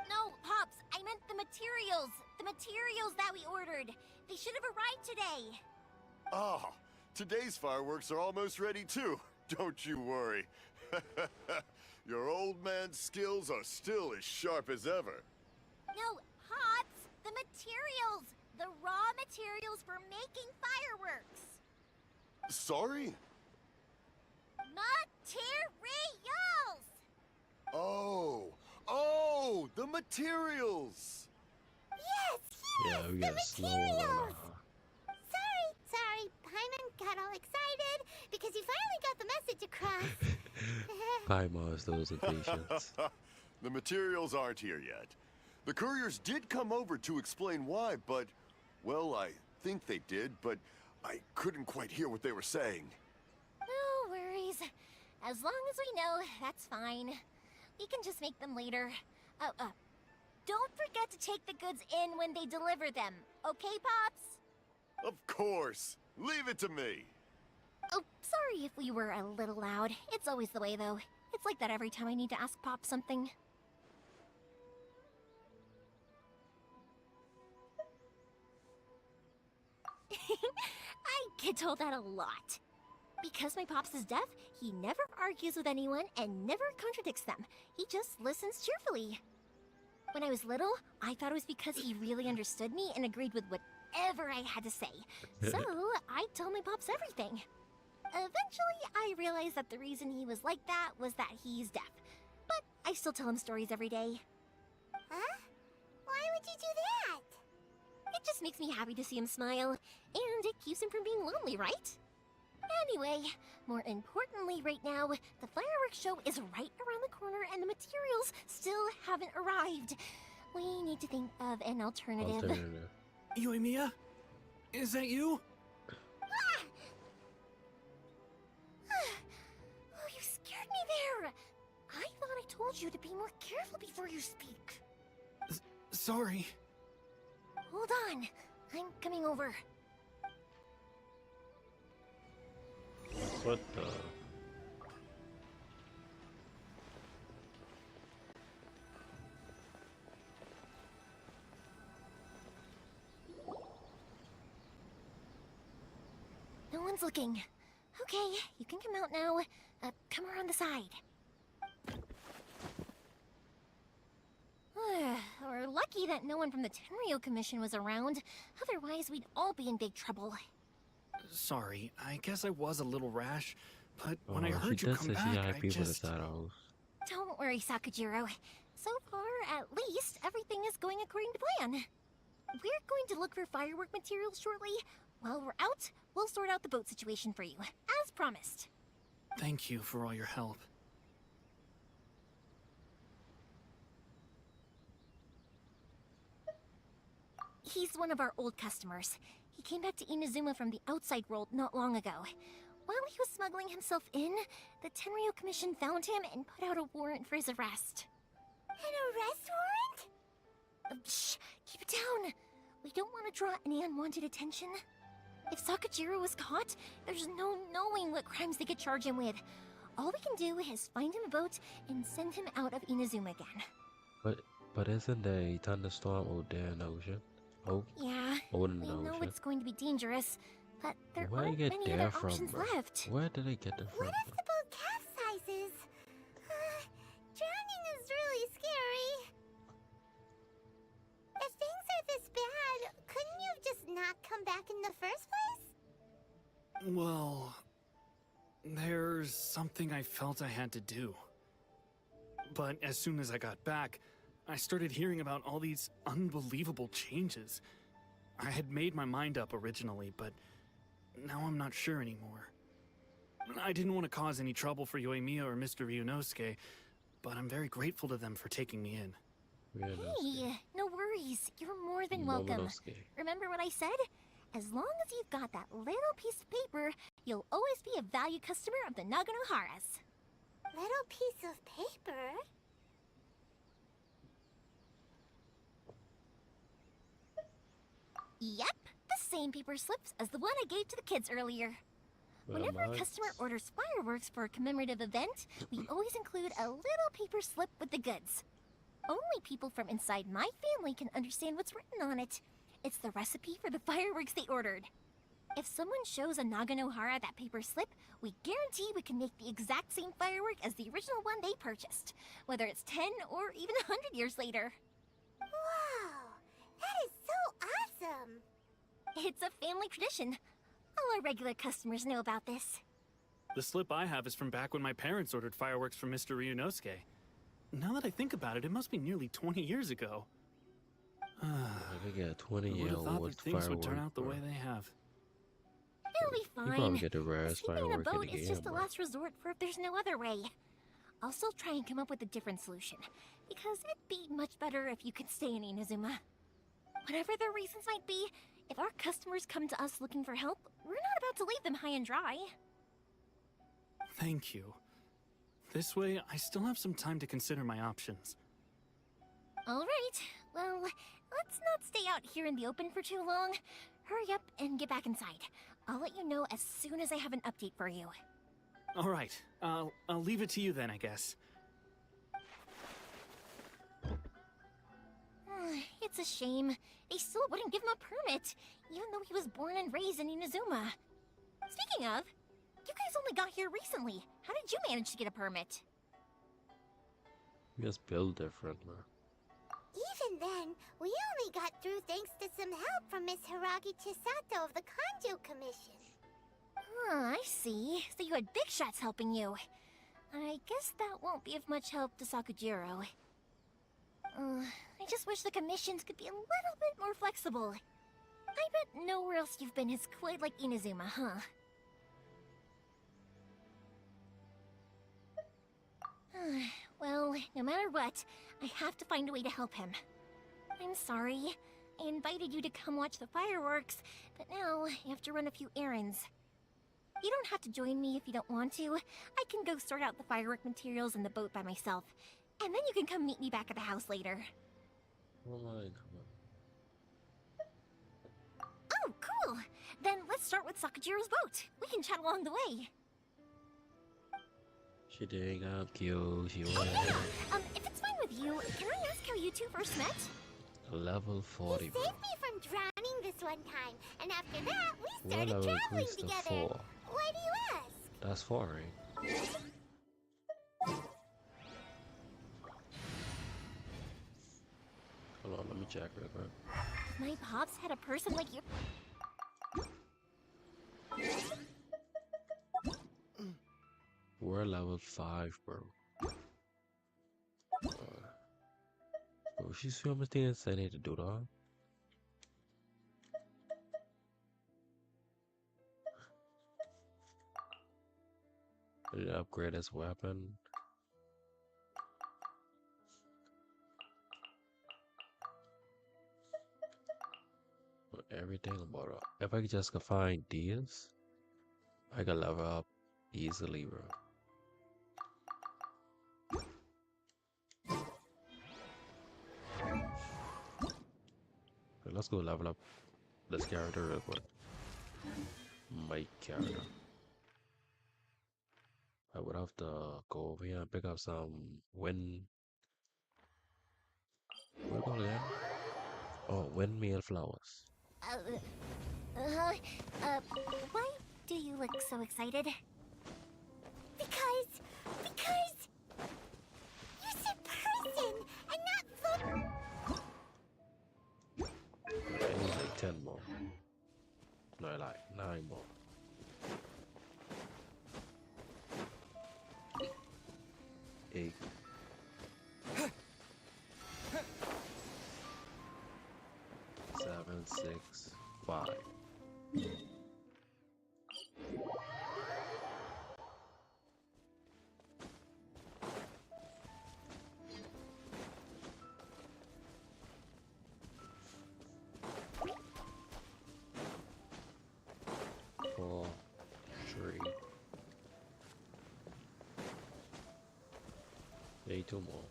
No, Pops, I meant the materials. The materials that we ordered. They should have arrived today. Ah, today's fireworks are almost ready too. Don't you worry. Your old man's skills are still as sharp as ever. No, Pops, the materials. The raw materials for making fireworks. Sorry? Materials! Oh, the materials! Yes, we the got slow on materials! Sorry, Paimon got all excited because he finally got the message across. Paimon is losing patience. The materials aren't here yet. The couriers did come over to explain why, but, well, I think they did, but I couldn't quite hear what they were saying. No worries. As long as we know, that's fine. We can just make them later. Don't forget to take the goods in when they deliver them, okay, Pops? Of course. Leave it to me. Oh, sorry if we were a little loud. It's always the way, though. It's like that every time I need to ask Pop something. I get told that a lot. Because my Pops is deaf, he never argues with anyone and never contradicts them. He just listens cheerfully. When I was little, I thought it was because he really understood me and agreed with whatever I had to say. So, I'd tell my Pops everything. Eventually, I realized that the reason he was like that was that he's deaf. But I still tell him stories every day. Huh? Why would you do that? It just makes me happy to see him smile, and it keeps him from being lonely, right? Anyway, more importantly right now, the fireworks show is right around the corner and the materials still haven't arrived. We need to think of an alternative. Yoimiya? Is that you? Oh, you scared me there! I thought I told you to be more careful before you speak. Sorry. Hold on. I'm coming over. What the? No one's looking. Okay, you can come out now. Come around the side. We're lucky that no one from the Tenryo Commission was around. Otherwise, we'd all be in big trouble. Sorry, I guess I was a little rash, but Oh, when I heard she you did come say she back, had I people just... inside her house. Don't worry, Sakujiro. So far, at least, everything is going according to plan. We're going to look for firework materials shortly. While we're out, we'll sort out the boat situation for you, as promised. Thank you for all your help. He's one of our old customers. He came back to Inazuma from the outside world not long ago. While he was smuggling himself in, the Tenryo Commission found him and put out a warrant for his arrest. An arrest warrant? Shh! Keep it down! We don't want to draw any unwanted attention. If Sakujiro was caught, there's no knowing what crimes they could charge him with. All we can do is find him a boat and send him out of Inazuma again. But isn't there a thunderstorm out there in the ocean? Oh, yeah, oh, in we the know ocean. it's going to be dangerous, but there Where aren't you get many there other from, options bro? left. Where did they get there from? What if the boat capsizes? Drowning is really scary. If things are this bad, couldn't you have just not come back in the first place? Well, there's something I felt I had to do. But as soon as I got back, I started hearing about all these unbelievable changes. I had made my mind up originally, but now I'm not sure anymore. I didn't want to cause any trouble for Yoimiya or Mr. Ryunosuke, but I'm very grateful to them for taking me in. Hey, no worries. You're more than welcome. Momonosuke. Remember what I said? As long as you've got that little piece of paper, you'll always be a valued customer of the Naganoharas. Little piece of paper? Yep, the same paper slips as the one I gave to the kids earlier. Whenever a customer orders fireworks for a commemorative event, we always include a little paper slip with the goods. Only people from inside my family can understand what's written on it. It's the recipe for the fireworks they ordered. If someone shows a Naganohara that paper slip, we guarantee we can make the exact same firework as the original one they purchased, whether it's 10 or even 100 years later. Wow, that is so awesome! It's a family tradition. All our regular customers know about this. The slip I have is from back when my parents ordered fireworks from Mr. Ryunosuke. Now that I think about it, it must be nearly 20 years ago. They got 20 Who year would have thought old that things would turn out the firework, way they have? It'll be You fine. probably get the rarest Sleeping in a firework in boat the is game, just the bro. last resort for if there's no other way. I'll still try and come up with a different solution, because it'd be much better if you could stay in Inazuma. Whatever their reasons might be, if our customers come to us looking for help, we're not about to leave them high and dry. Thank you. This way, I still have some time to consider my options. Alright, well, let's not stay out here in the open for too long. Hurry up and get back inside. I'll let you know as soon as I have an update for you. All right, I'll leave it to you then, I guess. It's a shame. They still wouldn't give him a permit, even though he was born and raised in Inazuma. Speaking of, you guys only got here recently. How did you manage to get a permit? You just build different, bro. Even then, we only got through thanks to some help from Miss Hiragi Chisato of the Kanjo Commission. I see. So you had big shots helping you. I guess that won't be of much help to Sakujiro. I just wish the commissions could be a little bit more flexible. I bet nowhere else you've been is quite like Inazuma, huh? Well, no matter what, I have to find a way to help him. I'm sorry. I invited you to come watch the fireworks, but now I have to run a few errands. You don't have to join me if you don't want to. I can go sort out the firework materials in the boat by myself. And then you can come meet me back at the house later. Oh my god. Oh, cool! Then let's start with Sakujiro's boat. We can chat along the way. She did up cute. She Oh went yeah! If it's fine with you, can I ask how you two first met? level 40. He saved me from drowning this one time, and after that, we Well, started I will traveling increase to together. 4. Why do you ask? That's 4, right? check real quick. My pops had a person like you. We're level 5, bro. Bro, she see how much things I need to do, dog. I need to upgrade this weapon. Everything about it. If I just could find these, I can level up easily, bro. Okay, let's go level up this character real quick. My character. I would have to go over here and pick up some wind. What do you call it again? Oh, windmill flowers. Why do you look so excited? Because you said person and not I need like 10 more. No, like 9 more. Eight. Seven, 6, 5. Four, 3. 2 more.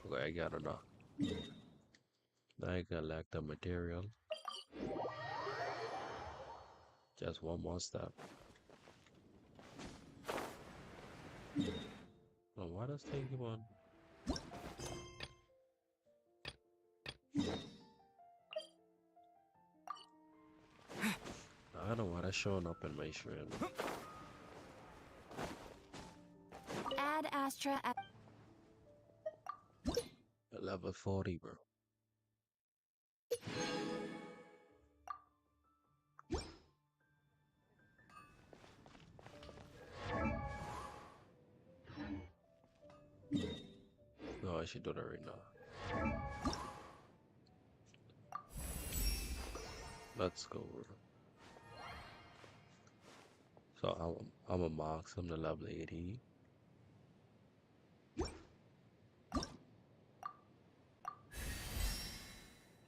Okay, I got enough. Now I collect the material. Just one more step. Oh, why does thing keep on? I don't know why that's showing up in my stream. Add Astra at Level 40, bro. No, I should do that right now. Let's go, bro. So I'm a mark him to level 80.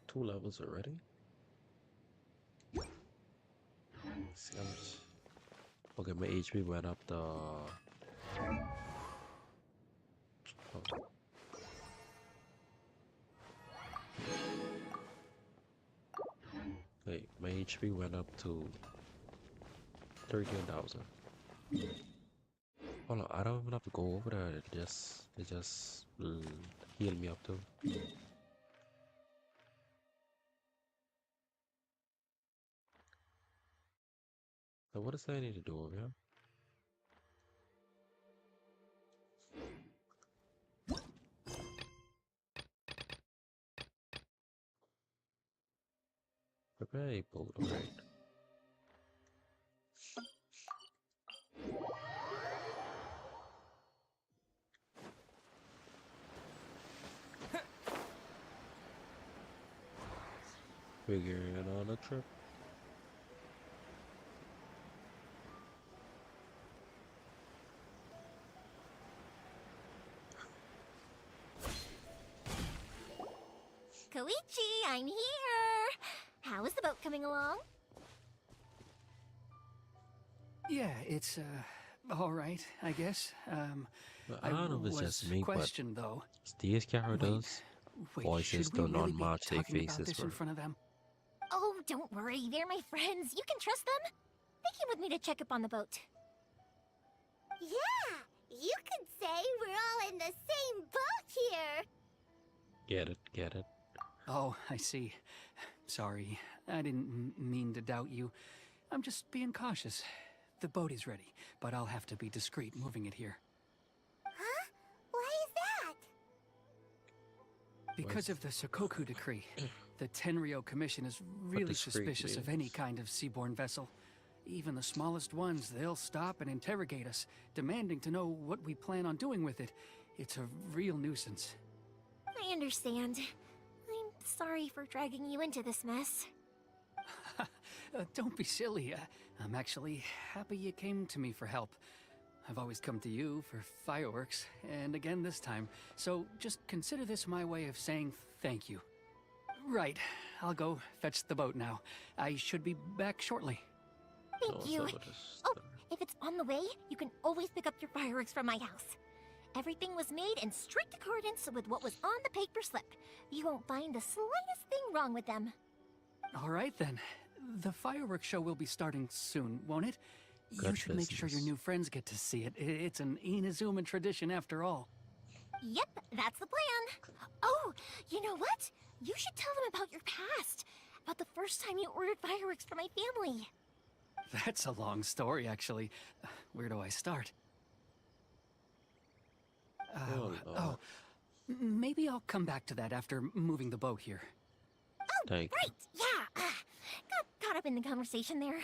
Two levels already? See, okay, my HP went up the... Oh. Wait, my HP went up to 13,000. Hold on, I don't even have to go over there. It just heal me up too. So what does I need to do over here? Prepare a boat, alright. Figuring it on a trip. Koichi, I'm here! How is the boat coming along? Yeah, it's, all right, I guess. I don't know if it's just me, question, but though. these characters' voices do not match their faces, this in front of them? Oh, don't worry, they're my friends. You can trust them. They came with me to check up on the boat. Yeah, you could say we're all in the same boat here. Get it, get it. Oh, I see. Sorry, I didn't mean to doubt you. I'm just being cautious. The boat is ready, but I'll have to be discreet moving it here. Huh? Why is that? Because of the Sokoku decree, the Tenryo Commission is really suspicious of any kind of seaborne vessel. Even the smallest ones, they'll stop and interrogate us, demanding to know what we plan on doing with it. It's a real nuisance. I understand. I'm sorry for dragging you into this mess. Don't be silly. I'm actually happy you came to me for help. I've always come to you for fireworks, and again this time. So just consider this my way of saying thank you. Right, I'll go fetch the boat now. I should be back shortly. Thank you. Oh, if it's on the way, you can always pick up your fireworks from my house. Everything was made in strict accordance with what was on the paper slip. You won't find the slightest thing wrong with them. All right then. The fireworks show will be starting soon, won't it? You should make sure your new friends get to see it. It's an Inazuman tradition after all. Yep, that's the plan. Oh, you know what? You should tell them about your past. About the first time you ordered fireworks for my family. That's a long story, actually. Where do I start? Maybe I'll come back to that after moving the boat here. Oh, right, yeah. Got caught up in the conversation there.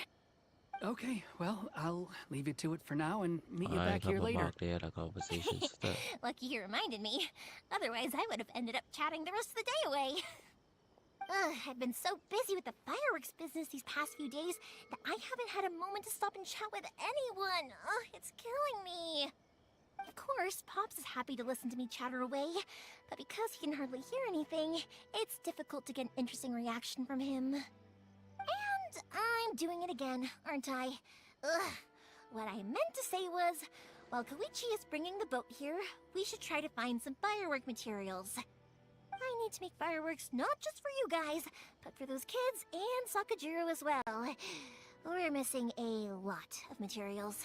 Okay, well, I'll leave you to it for now and meet you back here later. Lucky you reminded me. Otherwise, I would have ended up chatting the rest of the day away. I've been so busy with the fireworks business these past few days that I haven't had a moment to stop and chat with anyone. It's killing me. Of course, Pops is happy to listen to me chatter away, but because he can hardly hear anything, it's difficult to get an interesting reaction from him. And I'm doing it again, aren't I? What I meant to say was, while Koichi is bringing the boat here, we should try to find some firework materials. I need to make fireworks not just for you guys, but for those kids and Sakajiro as well. We're missing a lot of materials.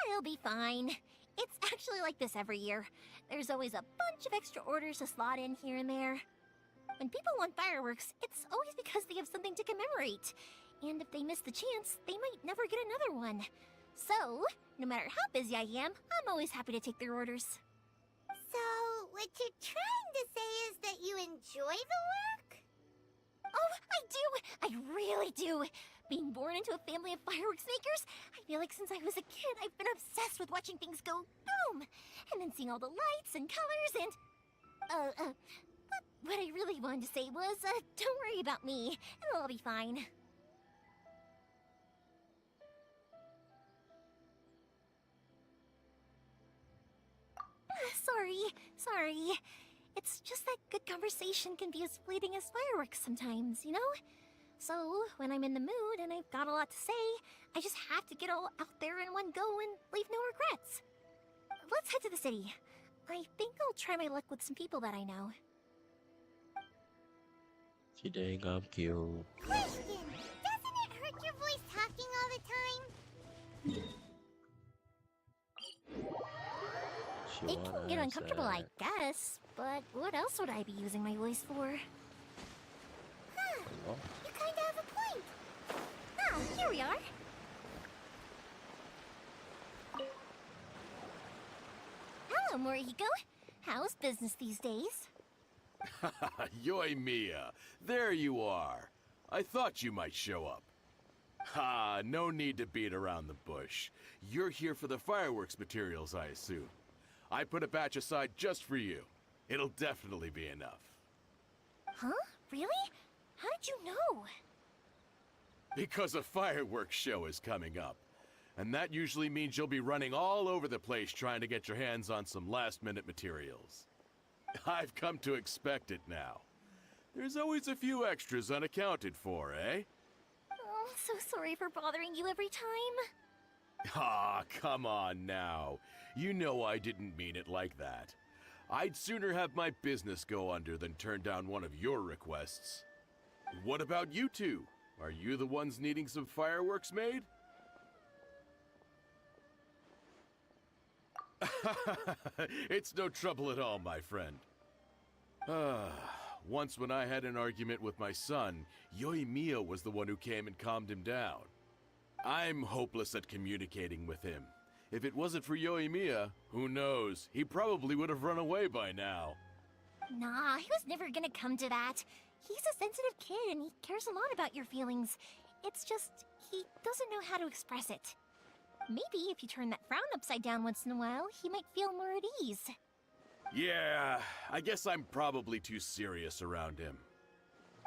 It'll be fine. It's actually like this every year. There's always a bunch of extra orders to slot in here and there. When people want fireworks, it's always because they have something to commemorate. And if they miss the chance, they might never get another one. So, no matter how busy I am, I'm always happy to take their orders. So, what you're trying to say is that you enjoy the work? Oh, I do! I really do! Being born into a family of fireworks makers, I feel like since I was a kid, I've been obsessed with watching things go boom! And then seeing all the lights and colors and... But what I really wanted to say was, don't worry about me. It'll all be fine. Sorry. It's just that good conversation can be as fleeting as fireworks sometimes, you know? So, when I'm in the mood and I've got a lot to say, I just have to get all out there in one go and leave no regrets. Let's head to the city. I think I'll try my luck with some people that I know. You think I'm cute. Question! Doesn't it hurt your voice talking all the time? It can get uncomfortable, I guess, but what else would I be using my voice for? Huh, you kinda have a point. Here we are. Hello, Morihiko. How's business these days? Yoimiya, there you are. I thought you might show up. Ha, no need to beat around the bush. You're here for the fireworks materials, I assume. I put a batch aside just for you. It'll definitely be enough. Huh? Really? How did you know? Because a fireworks show is coming up. And that usually means you'll be running all over the place trying to get your hands on some last-minute materials. I've come to expect it now. There's always a few extras unaccounted for, eh? Oh, so sorry for bothering you every time. Ah, come on now. You know I didn't mean it like that. I'd sooner have my business go under than turn down one of your requests. What about you two? Are you the ones needing some fireworks made? It's no trouble at all, my friend. Once when I had an argument with my son, Yoimiya was the one who came and calmed him down. I'm hopeless at communicating with him. If it wasn't for Yoimiya, who knows? He probably would have run away by now. Nah, he was never gonna come to that. He's a sensitive kid and he cares a lot about your feelings. It's just, he doesn't know how to express it. Maybe if you turn that frown upside down once in a while, he might feel more at ease. Yeah, I guess I'm probably too serious around him.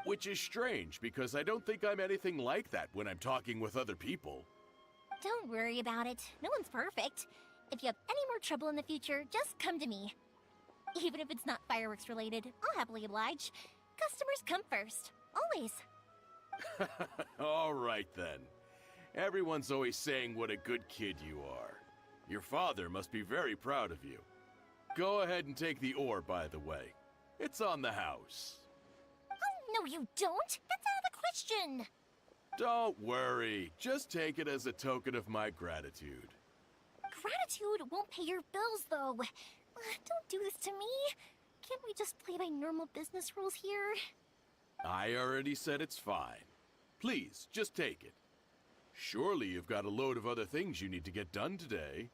Which is strange, because I don't think I'm anything like that when I'm talking with other people. Don't worry about it. No one's perfect. If you have any more trouble in the future, just come to me. Even if it's not fireworks related, I'll happily oblige. Customers come first. Always. All right then. Everyone's always saying what a good kid you are. Your father must be very proud of you. Go ahead and take the ore, by the way. It's on the house. Oh, no you don't! That's out of the question! Don't worry. Just take it as a token of my gratitude. Gratitude won't pay your bills, though. Don't do this to me. Can't we just play by normal business rules here? I already said it's fine. Please, just take it. Surely you've got a load of other things you need to get done today.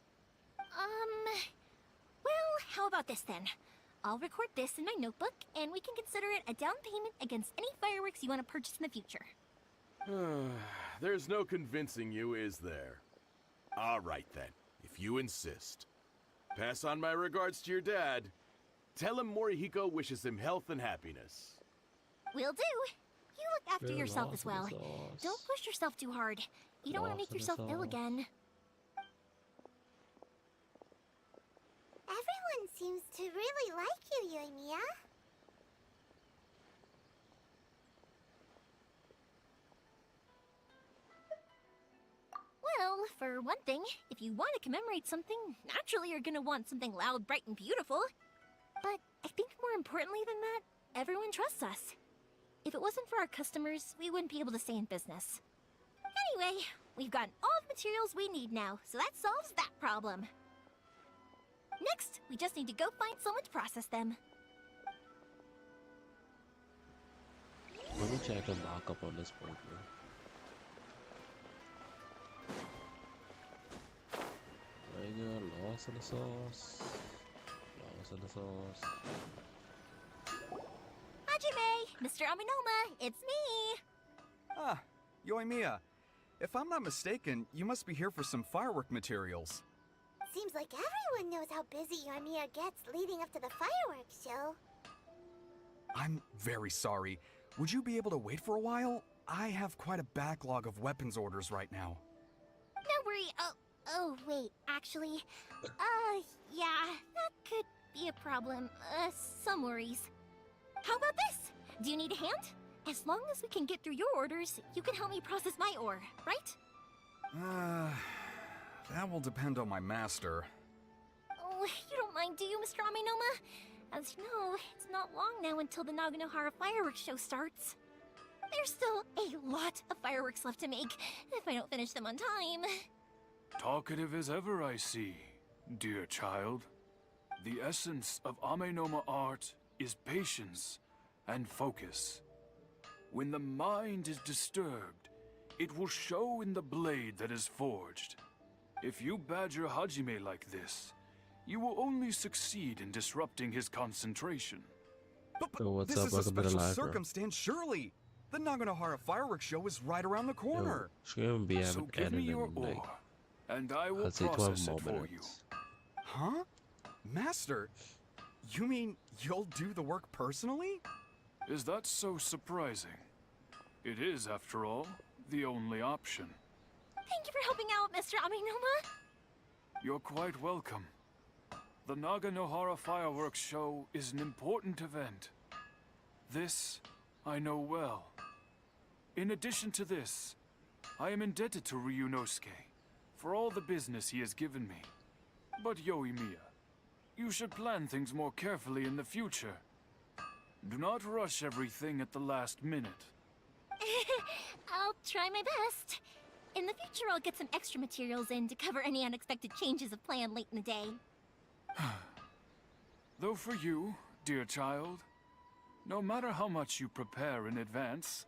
Well, how about this then? I'll record this in my notebook, and we can consider it a down payment against any fireworks you want to purchase in the future. There's no convincing you, is there? All right then, if you insist. Pass on my regards to your dad. Tell him Morihiko wishes him health and happiness. Will do. You look after yourself as well. Don't push yourself too hard. You don't want to make yourself ill again. Everyone seems to really like you, Yoimiya. Well, for one thing, if you want to commemorate something, naturally you're gonna want something loud, bright, and beautiful. But I think more importantly than that, everyone trusts us. If it wasn't for our customers, we wouldn't be able to stay in business. Anyway, we've gotten all the materials we need now, so that solves that problem. Next, we just need to go find someone to process them. Let me check a markup on this board here. There you go, lost in the sauce. Lost in the sauce. Hajime! Mr. Aminoma, it's me! Ah, Yoimiya. If I'm not mistaken, you must be here for some firework materials. Seems like everyone knows how busy Yoimiya gets leading up to the fireworks show. I'm very sorry. Would you be able to wait for a while? I have quite a backlog of weapons orders right now. No worry. Oh, wait, actually, yeah, that could be a problem. Some worries. How about this? Do you need a hand? As long as we can get through your orders, you can help me process my ore, right? That will depend on my master. Oh, you don't mind, do you, Mr. Aminoma? As you know, it's not long now until the Naganohara fireworks show starts. There's still a lot of fireworks left to make, if I don't finish them on time. Talkative as ever, I see, dear child. The essence of Amenoma art is patience and focus. When the mind is disturbed, it will show in the blade that is forged. If you badger Hajime like this, you will only succeed in disrupting his concentration. But what's this up? is a Welcome to the special live, bro. circumstance, surely. The Naganohara fireworks show is right around the corner. She's gonna be So having give me your like, ore, and I will I'd say 12 process more it for you. minutes. Huh? Master, you mean you'll do the work personally? Is that so surprising? It is, after all, the only option. Thank you for helping out, Mr. Aminoma. You're quite welcome. The Naganohara fireworks show is an important event. This I know well. In addition to this, I am indebted to Ryunosuke for all the business he has given me. But Yoimiya, you should plan things more carefully in the future. Do not rush everything at the last minute. I'll try my best. In the future, I'll get some extra materials in to cover any unexpected changes of plan late in the day. Though for you, dear child, No matter how much you prepare in advance,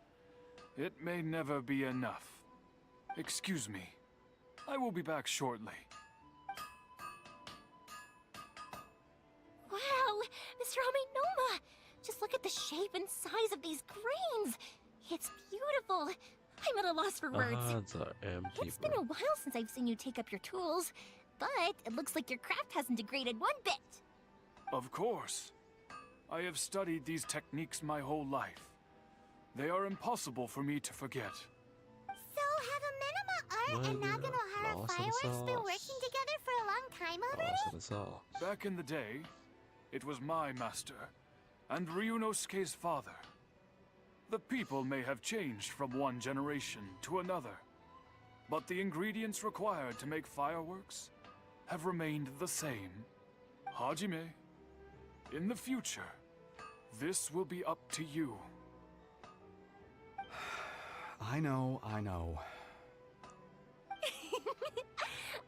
it may never be enough. Excuse me. I will be back shortly. Wow, Mr. Amenoma! Just look at the shape and size of these grains! It's beautiful! I'm at a loss for words. Odds are empty, It's been a while since I've seen you take up your tools, but it looks like your craft hasn't degraded one bit. Of course. I have studied these techniques my whole life. They are impossible for me to forget. So, have Amenoma Art and Naganohara Fireworks been working together for a long time already? Back in the day, it was my master, and Ryunosuke's father. The people may have changed from one generation to another, but the ingredients required to make fireworks have remained the same. Hajime, in the future, this will be up to you. I know.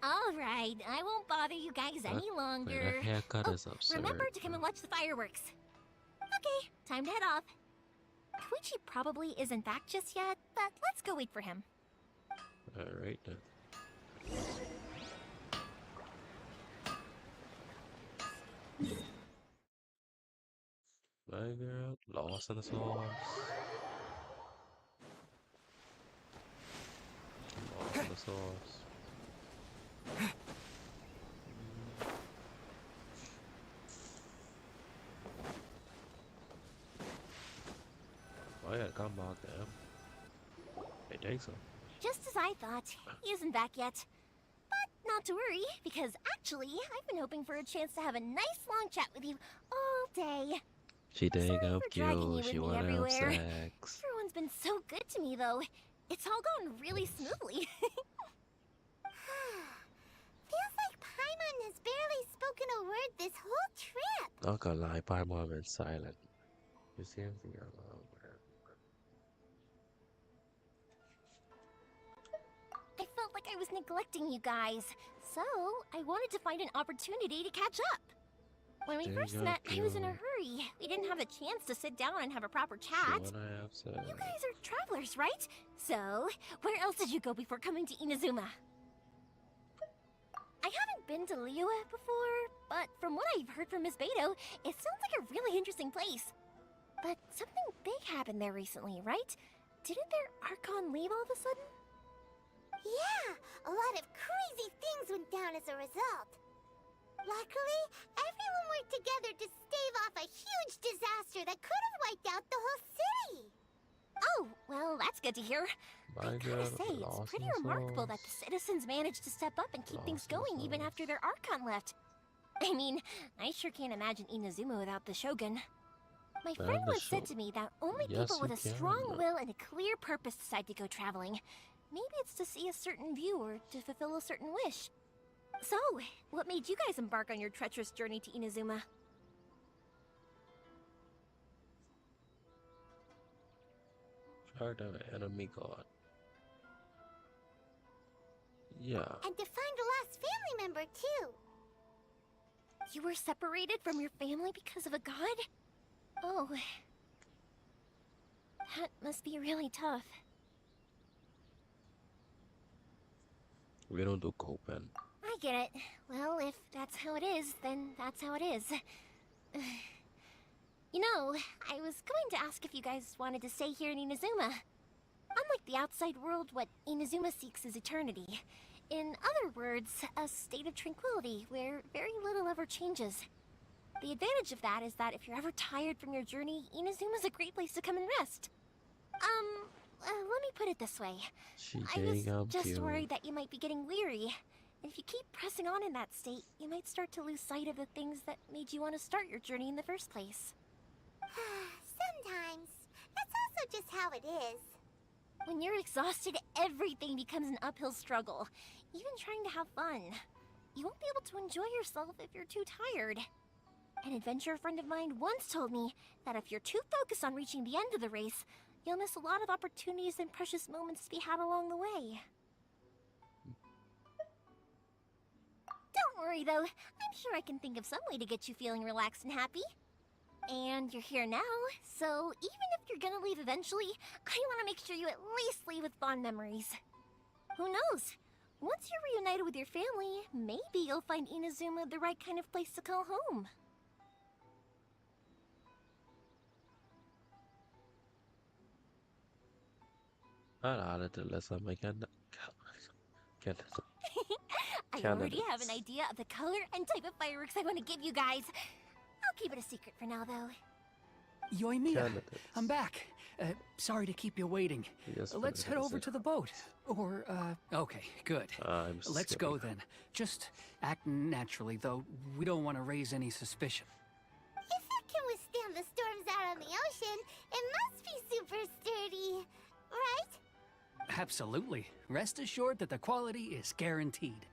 Alright, I won't bother you guys any longer. That haircut is absurd. Remember to come and watch the fireworks. Okay, time to head off. Koichi probably isn't back just yet, but let's go wait for him. Alright then. My girl, lost in the sauce. Lost in the sauce. Oh yeah, come back there. Hey, take some. Just as I thought, he isn't back yet. But not to worry, because actually, I've been hoping for a chance to have a nice long chat with you all day. She dang up dragging you, you she with me wanna have everywhere. sex. Everyone's been so good to me, though. It's all gone really smoothly. Feels like Paimon has barely spoken a word this whole trip. Not gonna lie, Paimon went silent. You see anything alone? I felt like I was neglecting you guys, so I wanted to find an opportunity to catch up. When we first met, I was in a hurry. We didn't have a chance to sit down and have a proper chat. You guys are travelers, right? So, where else did you go before coming to Inazuma? I haven't been to Liyue before, but from what I've heard from Miss Beto, it sounds like a really interesting place. But something big happened there recently, right? Didn't their Archon leave all of a sudden? Yeah, a lot of crazy things went down as a result. Luckily, everyone worked together to stave off a huge disaster that could have wiped out the whole city. Oh, well, that's good to hear. I gotta say, it's pretty remarkable that the citizens managed to step up and keep things going even after their Archon left. I mean, I sure can't imagine Inazuma without the Shogun. My friend once said to me that only people with a strong will and a clear purpose decide to go traveling. Maybe it's to see a certain view or to fulfill a certain wish. So, what made you guys embark on your treacherous journey to Inazuma? Track down an enemy god. Yeah. And to find a lost family member, too. You were separated from your family because of a god? Oh. That must be really tough. We don't do coping. I get it. Well, if that's how it is, then that's how it is. You know, I was going to ask if you guys wanted to stay here in Inazuma. Unlike the outside world, what Inazuma seeks is eternity. In other words, a state of tranquility where very little ever changes. The advantage of that is that if you're ever tired from your journey, Inazuma's a great place to come and rest. Let me put it this way. I was just worried that you might be getting weary. And if you keep pressing on in that state, you might start to lose sight of the things that made you want to start your journey in the first place. Sometimes. That's also just how it is. When you're exhausted, everything becomes an uphill struggle. Even trying to have fun. You won't be able to enjoy yourself if you're too tired. An adventurer friend of mine once told me that if you're too focused on reaching the end of the race, you'll miss a lot of opportunities and precious moments to be had along the way. Don't worry though, I'm sure I can think of some way to get you feeling relaxed and happy. And you're here now, so even if you're gonna leave eventually, I want to make sure you at least leave with fond memories. Who knows? Once you're reunited with your family, maybe you'll find Inazuma the right kind of place to call home. I already have an idea of the color and type of fireworks I want to give you guys. I'll keep it a secret for now, though. Yoimiya, I'm back. Sorry to keep you waiting. Let's head over to the boat. Or, okay, good. Let's go then. Just act naturally, though. We don't want to raise any suspicion. If it can withstand the storms out on the ocean, it must be super sturdy, right? Absolutely. Rest assured that the quality is guaranteed.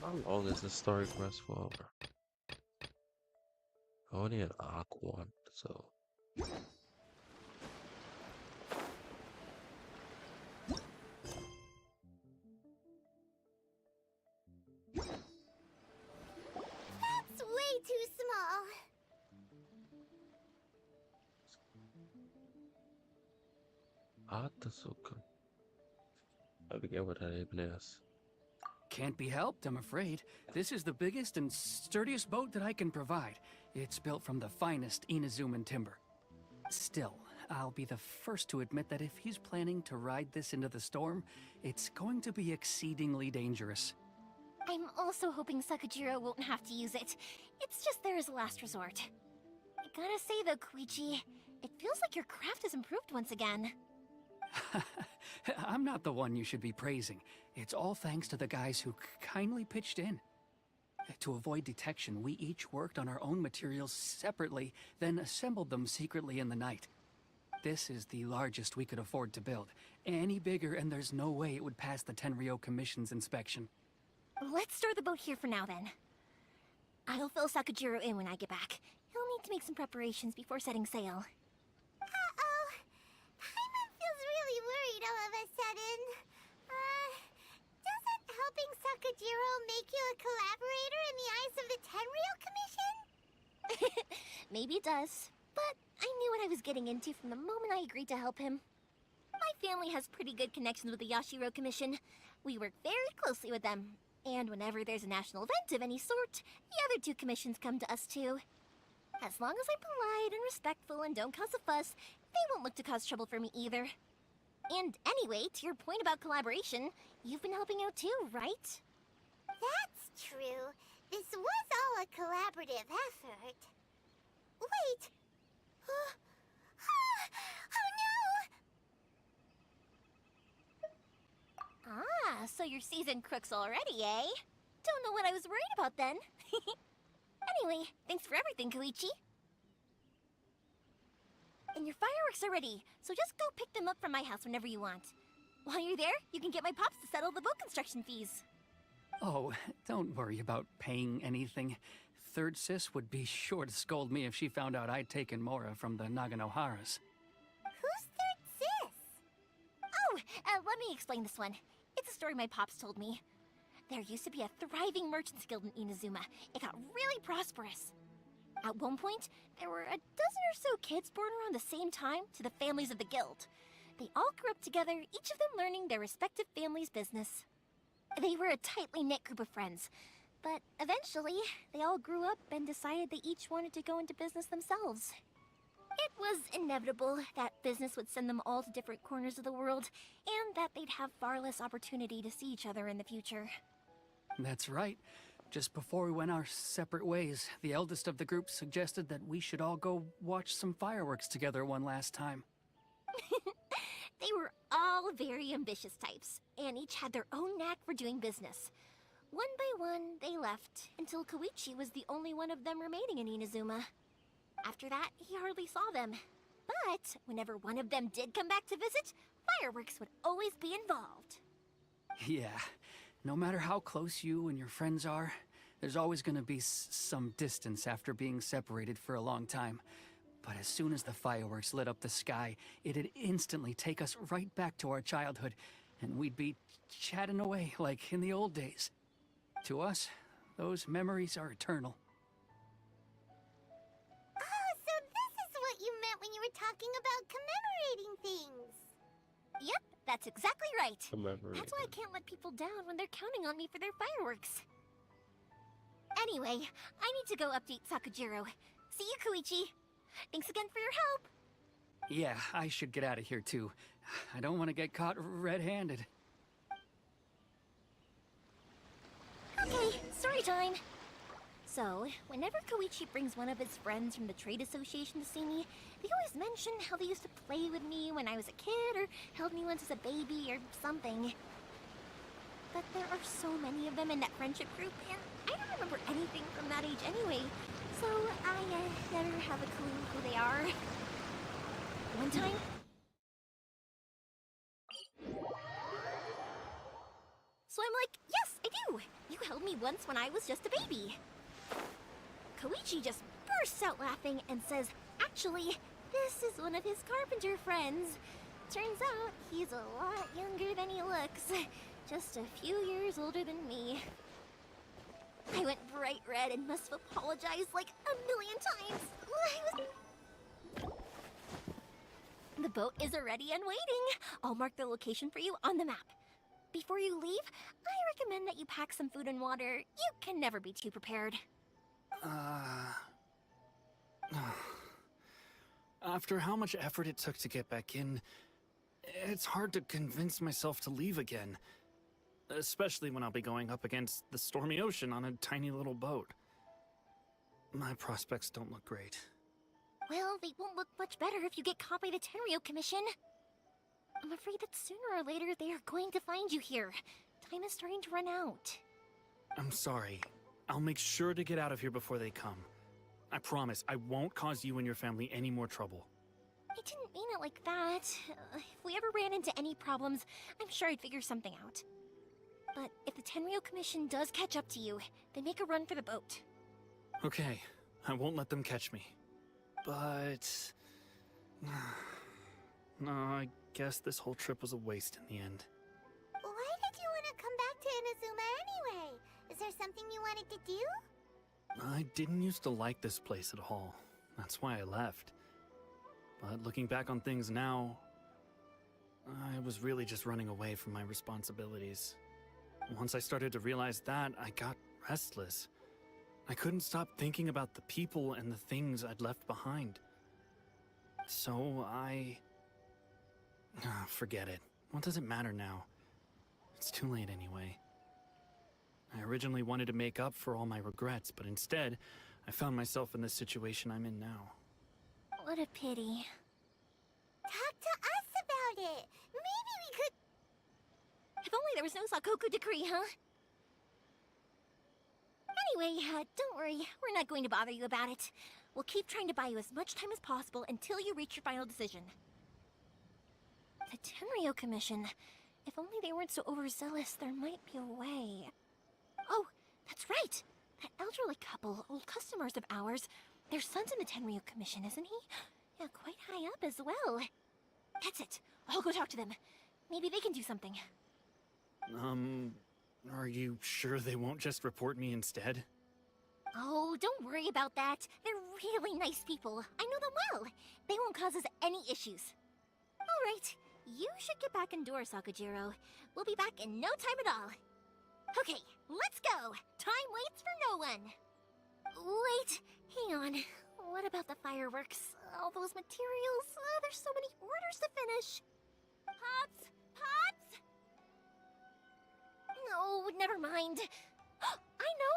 How long is the story quest for? Only an arc 1, so. That's way too small. Atasuka. I forget what that even is. Can't be helped, I'm afraid. This is the biggest and sturdiest boat that I can provide. It's built from the finest Inazuman timber. Still, I'll be the first to admit that if he's planning to ride this into the storm, it's going to be exceedingly dangerous. I'm also hoping Sakajiro won't have to use it. It's just there as a last resort. I gotta say though, Koichi, it feels like your craft has improved once again. I'm not the one you should be praising. It's all thanks to the guys who kindly pitched in. To avoid detection, we each worked on our own materials separately, then assembled them secretly in the night. This is the largest we could afford to build. Any bigger and there's no way it would pass the Tenryou Commission's inspection. Let's store the boat here for now then. I'll fill Sakajiro in when I get back. He'll need to make some preparations before setting sail. Uh-oh. Paimon feels really worried all of a sudden. Doesn't helping Sakajiro make you a collaborator in the eyes of the Tenryou Commission? Maybe it does, but I knew what I was getting into from the moment I agreed to help him. My family has pretty good connections with the Yashiro Commission. We work very closely with them, and whenever there's a national event of any sort, the other two commissions come to us too. As long as I'm polite and respectful and don't cause a fuss, they won't look to cause trouble for me either. And anyway, to your point about collaboration, you've been helping out too, right? That's true. This was all a collaborative effort. Wait! Oh no! Ah, so you're seasoned crooks already, eh? Don't know what I was worried about then. Anyway, thanks for everything, Koichi. And your fireworks are ready, so just go pick them up from my house whenever you want. While you're there, you can get my pops to settle the boat construction fees. Oh, don't worry about paying anything. Third Sis would be sure to scold me if she found out I'd taken Mora from the Naganoharas. Who's Third Sis? Oh, let me explain this one. It's a story my pops told me. There used to be a thriving merchants guild in Inazuma. It got really prosperous. At one point, there were a dozen or so kids born around the same time to the families of the guild. They all grew up together, each of them learning their respective family's business. They were a tightly knit group of friends, but eventually, they all grew up and decided they each wanted to go into business themselves. It was inevitable that business would send them all to different corners of the world, and that they'd have far less opportunity to see each other in the future. That's right. Just before we went our separate ways, the eldest of the group suggested that we should all go watch some fireworks together one last time. They were all very ambitious types, and each had their own knack for doing business. One by one, they left, until Koichi was the only one of them remaining in Inazuma. After that, he hardly saw them. But whenever one of them did come back to visit, fireworks would always be involved. Yeah, no matter how close you and your friends are, there's always gonna be some distance after being separated for a long time. But as soon as the fireworks lit up the sky, it'd instantly take us right back to our childhood, and we'd be chatting away like in the old days. To us, those memories are eternal. Oh, so this is what you meant when you were talking about commemorating things. Yep, that's exactly right. Commemorating. That's why I can't let people down when they're counting on me for their fireworks. Anyway, I need to go update Sakujiro. See you, Koichi. Thanks again for your help. Yeah, I should get out of here too. I don't want to get caught red-handed. Okay, story time. So, whenever Koichi brings one of his friends from the trade association to see me, they always mention how they used to play with me when I was a kid, or held me once as a baby, or something. But there are so many of them in that friendship group, and I don't remember anything from that age anyway, so I never have a clue who they are. One time... So I'm like, yes, I do! You held me once when I was just a baby. Koichi just bursts out laughing and says, actually, this is one of his carpenter friends. Turns out, he's a lot younger than he looks. Just a few years older than me. I went bright red and must have apologized like a million times. The boat is ready and waiting. I'll mark the location for you on the map. Before you leave, I recommend that you pack some food and water. You can never be too prepared. After how much effort it took to get back in, it's hard to convince myself to leave again. Especially when I'll be going up against the stormy ocean on a tiny little boat. My prospects don't look great. Well, they won't look much better if you get caught by the Tenryo Commission. I'm afraid that sooner or later they are going to find you here. Time is starting to run out. I'm sorry. I'll make sure to get out of here before they come. I promise, I won't cause you and your family any more trouble. I didn't mean it like that. If we ever ran into any problems, I'm sure I'd figure something out. But if the Tenryo Commission does catch up to you, then make a run for the boat. Okay, I won't let them catch me. But... no, I guess this whole trip was a waste in the end. Why did you want to come back to Inazuma anyway? Is there something you wanted to do? I didn't used to like this place at all. That's why I left. But looking back on things now, I was really just running away from my responsibilities. Once I started to realize that, I got restless. I couldn't stop thinking about the people and the things I'd left behind. So forget it. What does it matter now? It's too late anyway. I originally wanted to make up for all my regrets, but instead, I found myself in the situation I'm in now. What a pity. Talk to us about it. Maybe we could... If only there was no Sakoku decree, huh? Anyway, don't worry. We're not going to bother you about it. We'll keep trying to buy you as much time as possible until you reach your final decision. The Tenryo Commission. If only they weren't so overzealous, there might be a way. Oh, that's right! That elderly couple, old customers of ours, their son's in the Tenryo Commission, isn't he? Yeah, quite high up as well. That's it. I'll go talk to them. Maybe they can do something. Are you sure they won't just report me instead? Oh, don't worry about that. They're really nice people. I know them well. They won't cause us any issues. All right. You should get back indoors, Sakujiro. We'll be back in no time at all. Okay, let's go. Time waits for no one. Wait, hang on. What about the fireworks? All those materials? There's so many orders to finish. Pops! Pops! No, never mind. I know.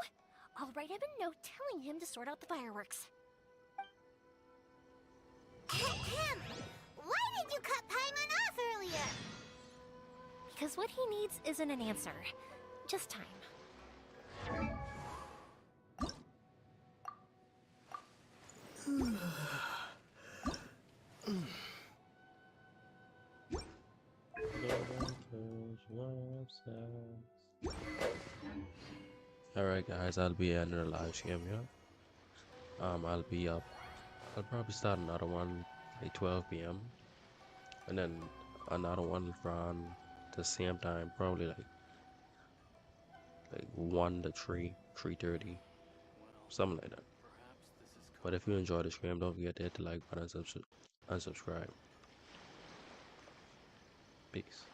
I'll write him a note telling him to sort out the fireworks. Ahem! Why did you cut Paimon off earlier? Because what he needs isn't an answer. Just time. Alright guys, I'll be ending the live stream here. I'll be up. I'll probably start another one like 12 p.m. and then another one around the same time, probably like 1 to 3:30, something like that. But if you enjoyed the stream, don't forget to hit the like button and subscribe. Peace.